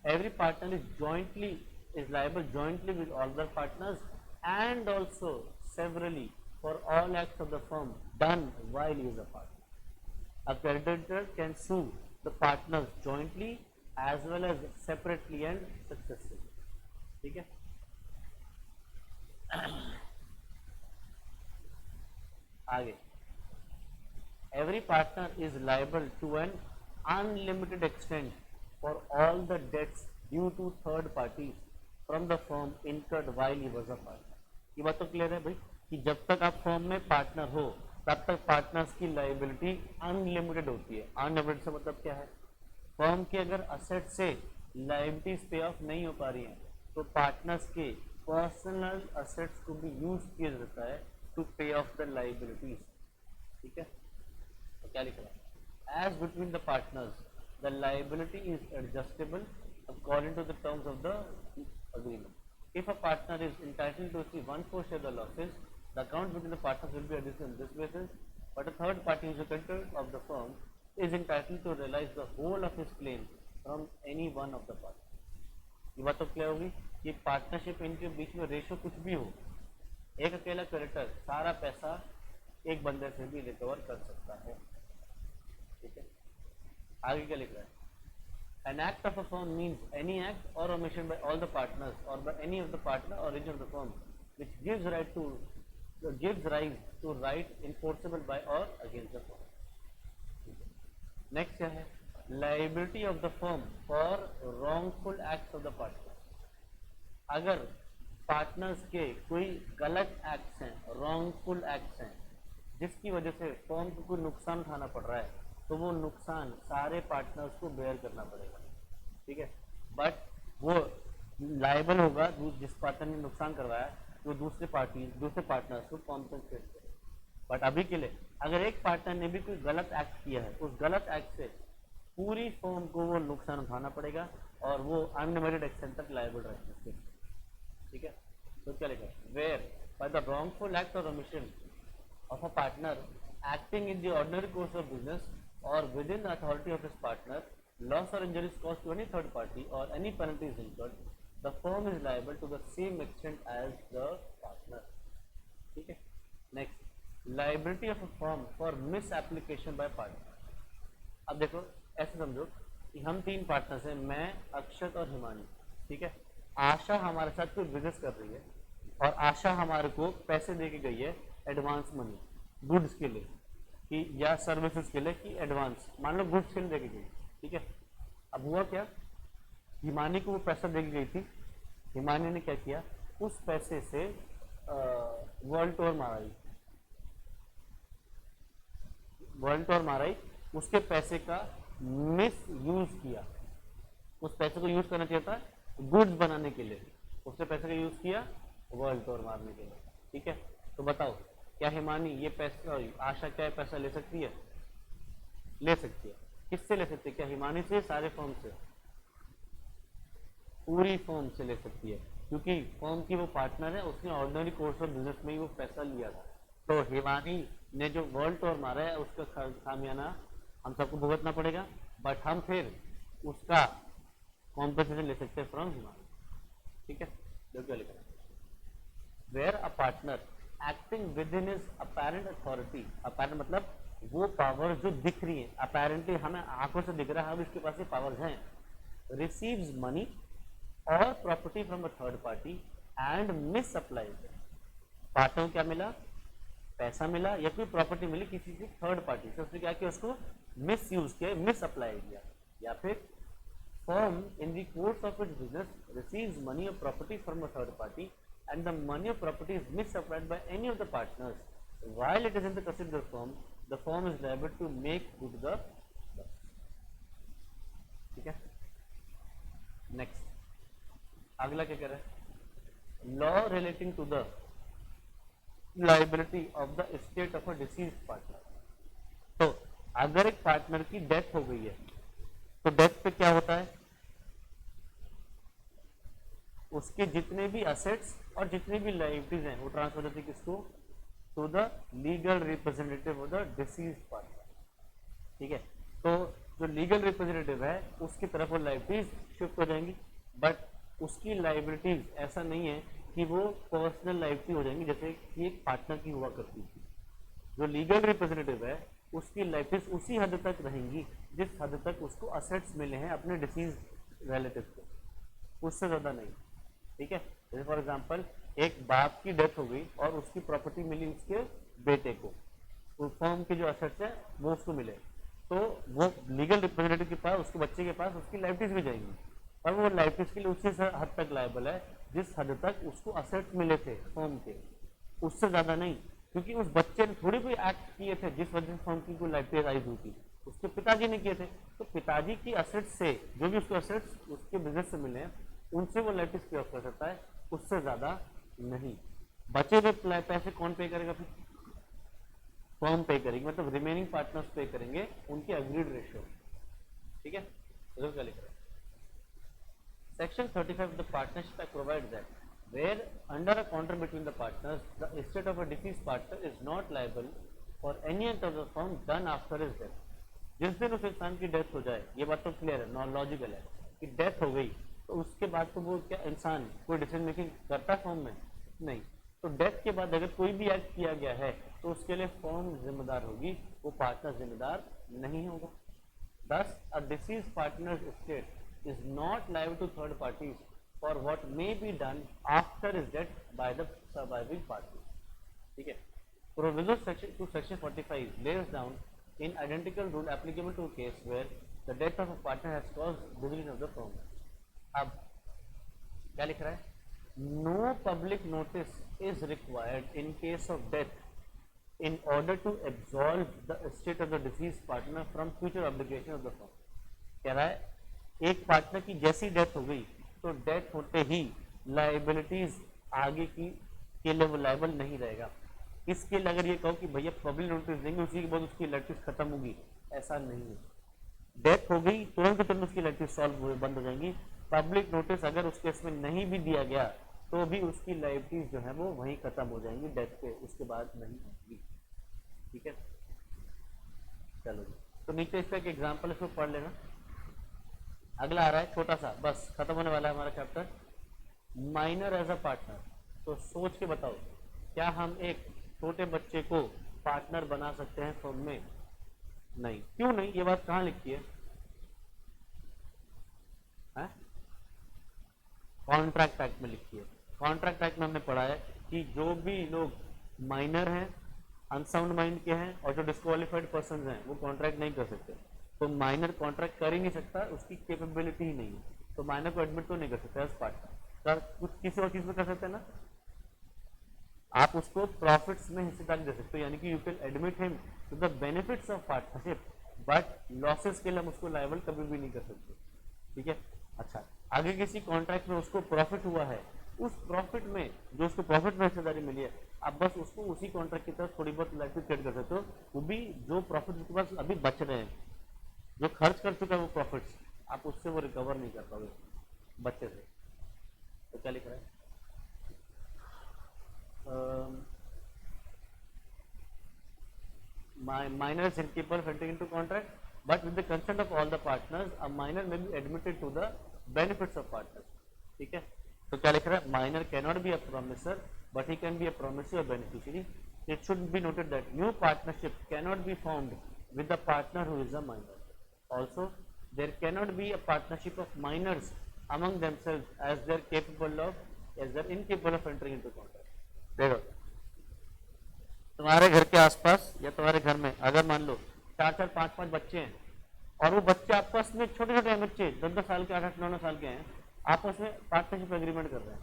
every partner is jointly is liable jointly with all the partners and also severally for all acts of the firm done while he is a partner. A creditor can sue the partners jointly as well as separately and successively. ठीक है, आगे, every partner is liable to an unlimited extent for all the debts due to third parties from the firm incurred while he was a partner. ये बात तो clear है भाई कि जब तक आप फर्म में पार्टनर हो तब तक पार्टनर्स की लाइबिलिटी अनलिमिटेड होती है। अनलिमिटेड से मतलब क्या है, फर्म के अगर असेट से लाइबिलिटीज पे ऑफ नहीं हो पा रही हैं तो पार्टनर्स के पर्सनल असेट्स को भी यूज किया जाता है टू पे ऑफ द लाइबिलिटीज। ठीक है, तो क्या लिख रहा है, as between the partners the liability is adjustable according to the terms of the agreement. If a partner is entitled to receive 1/4 share of the losses, the account between the partners will be adjusted on this basis, but a third party who is a creditor of the firm is entitled to realize the whole of his claim from any one of the partners. ये बात तो clear होगी कि partnership इनके बीच में ratio कुछ भी हो, एक अकेला क्रेडिटर सारा पैसा एक बंदे से भी रिकवर कर सकता है। ठीक है, आगे क्या लिख रहा है, an act of a firm means any act or omission by all the partners or by any of the partner or agent of the firm which gives rise to right enforceable by or against the firm. Next क्या है, liability of the firm for wrongful acts of the partners. अगर partners के कोई गलत acts हैं, wrongful acts हैं, जिसकी वजह से फर्म को कोई नुकसान उठाना पड़ रहा है, तो वो नुकसान सारे पार्टनर्स को बेयर करना पड़ेगा, ठीक है। बट वो लायबल होगा जिस पार्टनर ने नुकसान करवाया, वो दूसरे पार्टनर्स को कॉम्पनसेट करे। बट अभी के लिए अगर एक पार्टनर ने भी कोई गलत एक्ट किया है, उस गलत एक्ट से पूरी फर्म को वो नुकसान उठाना पड़ेगा और वो अनलिमिटेड एक्सटेंट तक लायबल रहेगा, ठीक है। तो क्या लिखा है, where by the wrongful act और omission of a partner acting in the ordinary course of business or within the authority of his partner, loss or injuries caused to any third party or any penalty is incurred, the firm is liable to the same extent as the partner, ठीक है। Next, liability of a firm for misapplication by partner। अब देखो ऐसे समझो कि हम 3 partners हैं, मैं, अक्षत और हिमानी, ठीक है। आशा हमारे साथ कोई बिजनेस कर रही है और आशा हमारे को पैसे दे के गई है एडवांस मनी, गुड्स के लिए कि या सर्विसेज के लिए कि एडवांस, मान लो गुड्स के लिए दे के गई, ठीक है। अब हुआ क्या, हिमानी को वो पैसा दे के गई थी, हिमानी ने क्या किया, उस पैसे से वर्ल्ड टूर माराई, उसके पैसे का मिस यूज किया, उस पैसे को यूज करना चाहिए था गुड्स बनाने के लिए, उसने पैसे का यूज किया वर्ल्ड टूर मारने के लिए, ठीक है। तो बताओ क्या हिमानी ये पैसा, आशा क्या पैसा ले सकती है? ले सकती है। किससे ले सकती है? क्या हिमानी से, सारे फर्म से? पूरी फर्म से ले सकती है, क्योंकि फर्म की वो पार्टनर है, उसने ऑर्डिनरी कोर्स ऑफ बिजनेस में ही वो पैसा लिया था। तो हिमानी ने जो वर्ल्ड टूर मारा है उसका खामियाना हम सबको भुगतना पड़ेगा, बट हम फिर उसका कॉम्पनसेशन ले सकते हैं फ्रॉम हिमानी, ठीक है। जो क्या लिखा है, where a partner acting with in his apparent authority, apparent मतलब वो पावर जो दिख रही है, अपैरेंटली हमें आंखों से दिख रहा है, हम इसके पास ये पावर्स हैं, रिसीव्स मनी और property from a third party and miss applies, partner को क्या मिला, पैसा मिला या कोई प्रॉपर्टी मिली किसी की थर्ड पार्टी से, उसने क्या किया, उसको मिस यूज किया, मिस अप्लाई किया। या फिर firm in the course of its business receives money or property from a third party and the money or property is misapplied by any of the partners while it is in the custody of the firm is liable to make good the loss, ठीक है। Next अगला क्या कह रहा है, law relating to the liability of the estate of a deceased partner. तो अगर एक पार्टनर की डेथ हो गई है तो डेथ पे क्या होता है, उसके जितने भी असेट्स और जितने भी लाइबिलिटीज हैं वो ट्रांसफर होती है किसको, to the legal representative of the deceased partner, ठीक है। तो जो लीगल रिप्रेजेंटेटिव है उसकी तरफ वो लाइबिलिटीज शिफ्ट हो जाएंगी, बट उसकी लाइबिलिटीज ऐसा नहीं है कि वो पर्सनल लाइबिलिटी हो जाएंगी जैसे कि एक पार्टनर की हुआ करती थी। जो लीगल रिप्रेजेंटेटिव है उसकी लाइबिलिटीज उसी हद तक रहेंगी जिस हद तक उसको असेट्स मिले हैं अपने डिसीज रिलेटिव को, उससे ज़्यादा नहीं, ठीक है। जैसे फॉर एग्जांपल एक बाप की डेथ हो गई और उसकी प्रॉपर्टी मिली उसके बेटे को, तो फर्म के जो असेट्स हैं वो उसको मिले, तो वो लीगल रिप्रेजेंटेटिव के पास, उसके बच्चे के पास उसकी लाइबिलिटीज भी जाएंगी, और वो लाइबिलिटीज के लिए उसी हद तक लायबल है जिस हद तक उसको असेट्स मिले थे फर्म के, उससे ज़्यादा नहीं, क्योंकि उस बच्चे ने थोड़ी कोई एक्ट किए थे जिस वजह से फर्म की कोई लाइबिलिटी हुई थी, उसके पिताजी ने किए थे। तो पिताजी की असेट्स से, जो भी उसको असेट्स उसके बिजनेस से मिले हैं, उनसे वो लाइबिलिटीज पे ऑफ कर सकता है, उससे ज़्यादा नहीं। बचे हुए पैसे कौन पे करेगा, फिर फर्म पे करेगी, मतलब रिमेनिंग पार्टनर्स पे करेंगे उनकी अग्रीड रेशियो, ठीक है। तो क्या लिख रहा है, Section 35 of the Partnership Act provides that where under a contract between the partners, the estate of a deceased partner is not liable for any act of the firm done after his death। जिस दिन उस इंसान की death हो जाए, ये बात तो क्लियर है, नॉन लॉजिकल है कि डेथ हो गई तो उसके बाद तो वो क्या इंसान कोई डिसीजन मेकिंग करता है फर्म में? नहीं। तो डेथ के बाद अगर कोई भी एक्ट किया गया है तो उसके लिए फर्म जिम्मेदार होगी, वो पार्टनर जिम्मेदार नहीं होगा। Thus, a deceased partner's estate is not liable to third parties for what may be done after his death by the surviving party, ठीक है। Proviso section 45 lays down in identical rule applicable to a case where the death of a partner has caused dissolution of the firm। अब क्या लिख रहा है, no public notice is required in case of death in order to absolve the estate of the deceased partner from future obligation of the firm. कह रहा है एक partner की जैसी डेथ हो गई तो डेथ होते ही लाइबिलिटीज आगे की के लिए वो लाइबल नहीं रहेगा. इसके लिए अगर ये कहो कि भैया पब्लिक नोटिस देंगे उसी के बाद उसकी लाइबिलिटीज खत्म होगी, ऐसा नहीं है. डेथ हो गई तुरंत तुरंत उसकी लाइबिलिटीज सॉल्व बंद हो जाएंगी. पब्लिक नोटिस अगर उस केस में नहीं भी दिया गया तो भी उसकी लाइबिलिटीज जो है वो वहीं खत्म हो जाएंगी डेथ पे, उसके बाद नहीं होगी. ठीक है, चलो तो नीचे इसका एक एग्जाम्पल इसको पढ़ लेना. अगला आ रहा है छोटा सा, बस खत्म होने वाला है हमारा chapter, minor as a partner. तो सोच के बताओ क्या हम एक छोटे बच्चे को पार्टनर बना सकते हैं फर्म में? नहीं. क्यों नहीं? ये बात कहाँ लिखी है? कॉन्ट्रैक्ट एक्ट में लिखी है. कॉन्ट्रैक्ट एक्ट में हमने पढ़ा है कि जो भी लोग माइनर हैं, अनसाउंड माइंड के हैं और जो डिस्क्वालिफाइड पर्सन हैं वो कॉन्ट्रैक्ट नहीं कर सकते. तो माइनर कॉन्ट्रैक्ट कर ही नहीं सकता, उसकी कैपेबिलिटी ही नहीं है. तो माइनर को एडमिट तो नहीं कर सकता एज पार्टनर. कुछ किसी और चीज में कर सकते हैं ना, आप उसको प्रॉफिट्स में हिस्सेदारी दे सकते हो, यानी कि you can admit him to the benefits of partnership, but losses के लिए हम उसको लायबल कभी भी नहीं कर सकते. ठीक है. अच्छा, आगे किसी कॉन्ट्रैक्ट में उसको प्रॉफिट हुआ है, उस प्रॉफिट में जो उसको प्रॉफिट में हिस्सेदारी मिली है, आप बस उसको उसी कॉन्ट्रैक्ट की तरफ थोड़ी बहुत लाइबिलिटी क्रिएट कर सकते हो. वो भी जो प्रॉफिट उसके पास अभी बच रहे हैं, जो खर्च कर चुका है वो प्रॉफिट्स, आप उससे वो रिकवर नहीं कर पाओगे बच्चे से. तो क्या लिख रहा है? minor is incapable of entering into contract, but with the consent of all the partners, a minor may be admitted to the benefits of partners. ठीक है. तो क्या लिख रहा है? minor cannot be a promisor, but he can be a promisee or beneficiary. It should be noted that new partnership cannot be formed with the partner who is a minor. Also, there cannot be a partnership of minors among themselves as they are incapable of entering into contract. देखो, तुम्हारे घर के आसपास या तुम्हारे घर में अगर मान लो 4-4, 5-5 बच्चे हैं और वो बच्चे आपस में छोटे छोटे हैं, बच्चे 10-10 साल के, 8-8, 9-9 साल के हैं, आपस में पार्टनरशिप एग्रीमेंट कर रहे हैं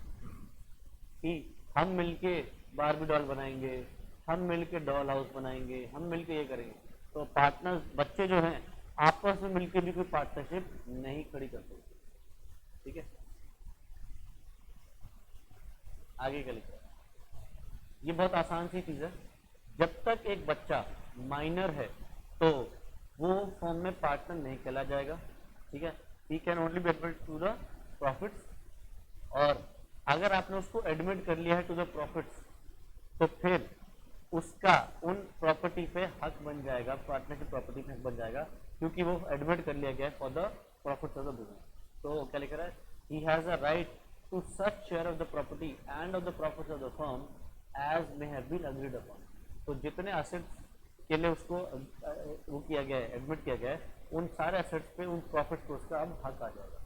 कि हम मिलके बारबी डॉल बनाएंगे, हम मिलके डॉल हाउस बनाएंगे, हम मिलके ये करेंगे. तो पार्टनर बच्चे जो हैं आपस में मिलके भी कोई पार्टनरशिप नहीं खड़ी कर सकते. ठीक है. आगे क्या लिखा है? ये बहुत आसान सी चीज है. जब तक एक बच्चा माइनर है तो वो फॉर्म में पार्टनर नहीं कहला जाएगा. ठीक है. He can only be admit to the profits, और अगर आपने उसको एडमिट कर लिया है टू द प्रॉफिट्स तो फिर उसका उन प्रॉपर्टी पे हक बन जाएगा, पार्टनरशिप प्रॉपर्टी पे हक बन जाएगा, क्योंकि वो एडमिट कर लिया गया है for the profits of the business. तो क्या लिख रहा है? He has a right to such share of the property and of the profits of the firm as may have been agreed upon. तो जितने एसेट्स के लिए उसको वो किया गया है, एडमिट किया गया है, उन सारे एसेट्स पे, उन प्रॉफिट्स पे उसका अब हक आ जाएगा.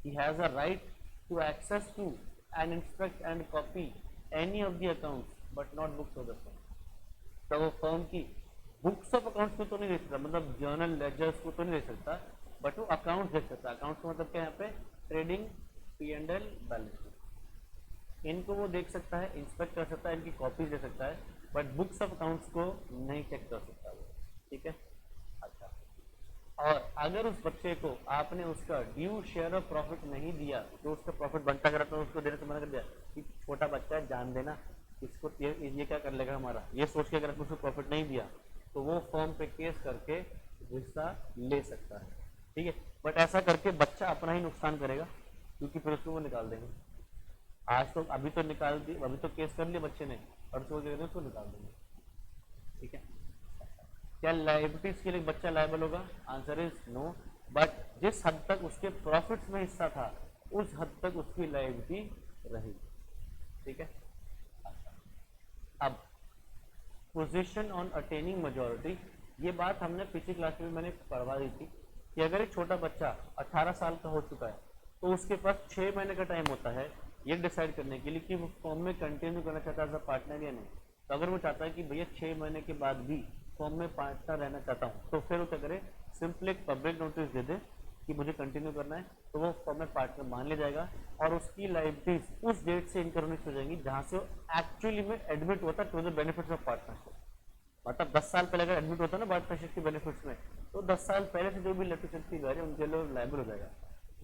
He has a right to access to and inspect and copy any of the accounts but not books of the firm. तो वो फर्म की बुक्स ऑफ अकाउंट्स को तो नहीं देख सकता, मतलब जर्नल लेजर्स को तो नहीं देख सकता, बट वो अकाउंट्स देख सकता. अकाउंट्स मतलब क्या? यहाँ पे ट्रेडिंग, P&L, बैलेंस शीट, इनको वो देख सकता है, इंस्पेक्ट कर सकता है, इनकी कॉपीज दे सकता है, बट बुक्स ऑफ अकाउंट्स को नहीं चेक कर सकता वो. ठीक है. अच्छा, और अगर उस बच्चे को आपने उसका ड्यू शेयर ऑफ प्रॉफिट नहीं दिया, जो उसका प्रॉफिट बनता करा तो उसको देने से मना कर दिया कि छोटा बच्चा है, जान देना, इसको ये क्या कर लेगा हमारा, ये सोच के अगर उसको प्रॉफिट नहीं दिया तो वो फर्म पे केस करके हिस्सा ले सकता है. ठीक है. बट ऐसा करके बच्चा अपना ही नुकसान करेगा, क्योंकि फिर उसको वो निकाल देंगे. आज तो अभी तो निकाल दी, अभी तो केस कर लिया बच्चे ने, और उसको निकाल देंगे. ठीक है. क्या लायबिलिटीज के लिए बच्चा लायबल होगा? आंसर इज नो, बट जिस हद तक उसके प्रॉफिट्स में हिस्सा था उस हद तक उसकी लायबिलिटी रही. ठीक है. अब पोजीशन ऑन अटेनिंग मेजॉरिटी, ये बात हमने पिछली क्लास में मैंने पढ़वा दी थी कि अगर एक छोटा बच्चा 18 साल का हो चुका है तो उसके पास 6 महीने का टाइम होता है ये डिसाइड करने के लिए कि वो फॉर्म में कंटिन्यू करना चाहता है एज अ पार्टनर या नहीं. तो अगर वो चाहता है कि भैया 6 महीने के बाद भी फॉर्म में पार्टनर रहना चाहता हूँ, तो फिर वो क्या करे? सिंपली एक पब्लिक नोटिस दे दे कि मुझे कंटिन्यू करना है, तो वो फॉर्म में पार्टनर मान लिया जाएगा और उसकी लाइबिलिटीज उस डेट से इनकॉर्पोरेट हो जाएंगी जहां से वो एक्चुअली में एडमिट होता to the benefits of partnership. मतलब 10 साल पहले अगर एडमिट होता ना पार्टनरशिप के बेनिफिट्स में, तो 10 साल पहले से जो भी इलेक्ट्रिसिटी बिल है उनके लिए लाइबल हो जाएगा।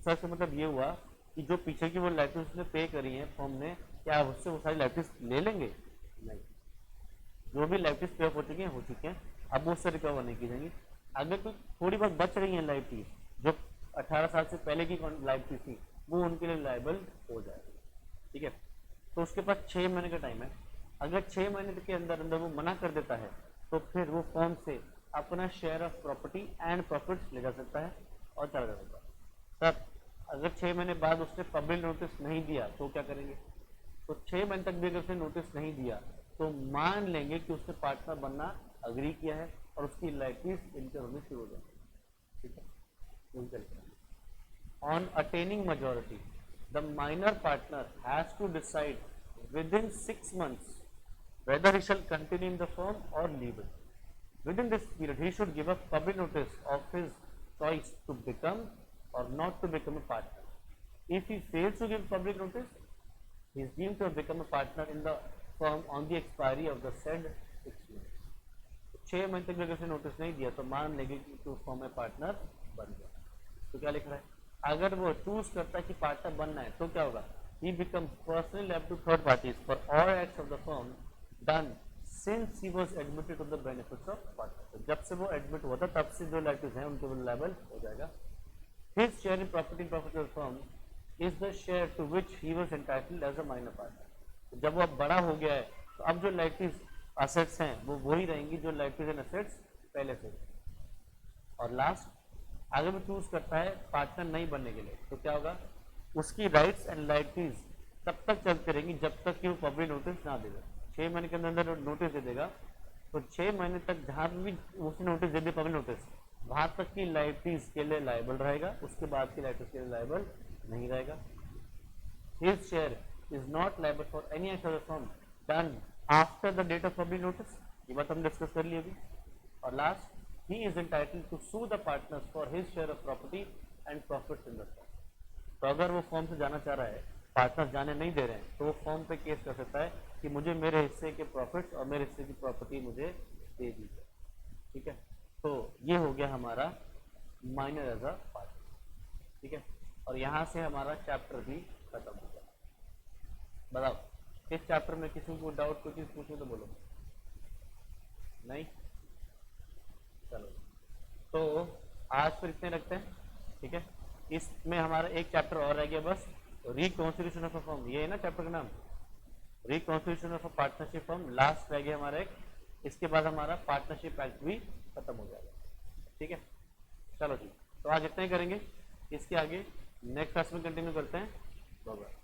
सर से मतलब ये हुआ कि जो पीछे की वो लाइबिलिटीज उसने पे करी है फॉर्म ने, क्या उससे वो सारी लाइबिलिटीज ले लेंगे? नहीं, जो भी लाइबिलिटीज पे ऑफ हो चुके हैं, अब वो उससे रिकवर नहीं की जाएंगी। अगर तो थोड़ी बहुत बच रही है लाइबिलिटीज जो 18 साल से पहले की लाइबिलिटीज थी, वो उनके लिए लाइबल हो जाएगी। ठीक है, तो उसके पास 6 महीने का टाइम है। अगर 6 महीने के अंदर अंदर वो मना कर देता है तो फिर वो फॉर्म से अपना share of property and profits ले जा सकता है और चला जा सकता है। सर अगर 6 महीने बाद उसने पब्लिक नोटिस नहीं दिया तो क्या करेंगे? तो 6 महीने तक भी अगर उसने नोटिस नहीं दिया तो मान लेंगे कि उसने पार्टनर बनना अग्री किया है और उसकी लाइबिलिटीज इनकर होनी शुरू हो जाएगी। ठीक है, on attaining majority, the minor partner has to decide within 6 months whether he shall continue in the firm or leave it. Within this period, he should give a public notice of his choice to become or not to become a partner. If he fails to give public notice, he is deemed to have become a partner in the firm on the expiry of the said 6 months. 6 महीने तक अगर उसने notice नहीं दिया तो मान लेंगे कि उस फॉर्म में पार्टनर बन गया। तो क्या लिख रहा है? अगर वो चूज करता है कि पार्टनर बनना है तो क्या होगा? he becomes personally liable to third parties for all acts of the firm done since he was admitted to the benefits of partnership. जब से वो एडमिट हुआ था तब से जो लाइबिलिटीज हैं उनके ऊपर लायबल हो जाएगा। his share in property and profit of the firm is the share to which he was entitled as a minor partner. तो जब वो अब बड़ा हो गया है तो अब जो लाइबिलिटीज असेट्स हैं वो वही रहेंगी जो लाइबिलिटीज एंड असेट्स पहले से। और लास्ट, अगर वो चूज करता है पार्टनर नहीं बनने के लिए तो क्या होगा? उसकी राइट्स एंड लाइबिलिटीज तब तक चलती रहेंगी जब तक कि वो पब्लिक नोटिस ना देगा। 6 महीने के अंदर नोटिस दे देगा तो 6 महीने तक जहां भी उसने नोटिस दे दिया पब्लिक नोटिस, वहां तक की लाइबिलिटीज के लिए लायबल रहेगा, उसके बाद की लाइबिलिटीज के लिए लायबल नहीं रहेगा। His share is not liable for any act of the firm done after the date of public notice. ये बात हम डिस्कस कर लिए अभी। और last, he is entitled to sue the partners for his share of property and profits in the firm. तो अगर वो फॉर्म से जाना चाह रहा है, पार्टनर्स जाने नहीं दे रहे हैं, तो वो फॉर्म पे केस कर सकता है कि मुझे मेरे हिस्से के प्रॉफिट्स और मेरे हिस्से की प्रॉपर्टी मुझे दे दी जाए। ठीक है, तो ये हो गया हमारा माइनर एज अ पार्टनर। ठीक है, और यहाँ से हमारा चैप्टर भी खत्म हो गया। बताओ इस चैप्टर में किसी को डाउट कोई चीज पूछो तो बोलो। नहीं? चलो तो आज फिर इतने रखते हैं। ठीक है, इसमें हमारा एक चैप्टर और रह गया बस, रिकॉन्स्टिट्यूशन ऑफ अ फर्म। ये है ना चैप्टर का नाम, reconstitution of a partnership firm. Last रह गया हमारा एक, इसके बाद हमारा पार्टनरशिप एक्ट भी खत्म हो जाएगा। ठीक है, चलो जी, तो आज इतना ही करेंगे। इसके आगे नेक्स्ट क्लास में कंटिन्यू करते हैं। Bye bye.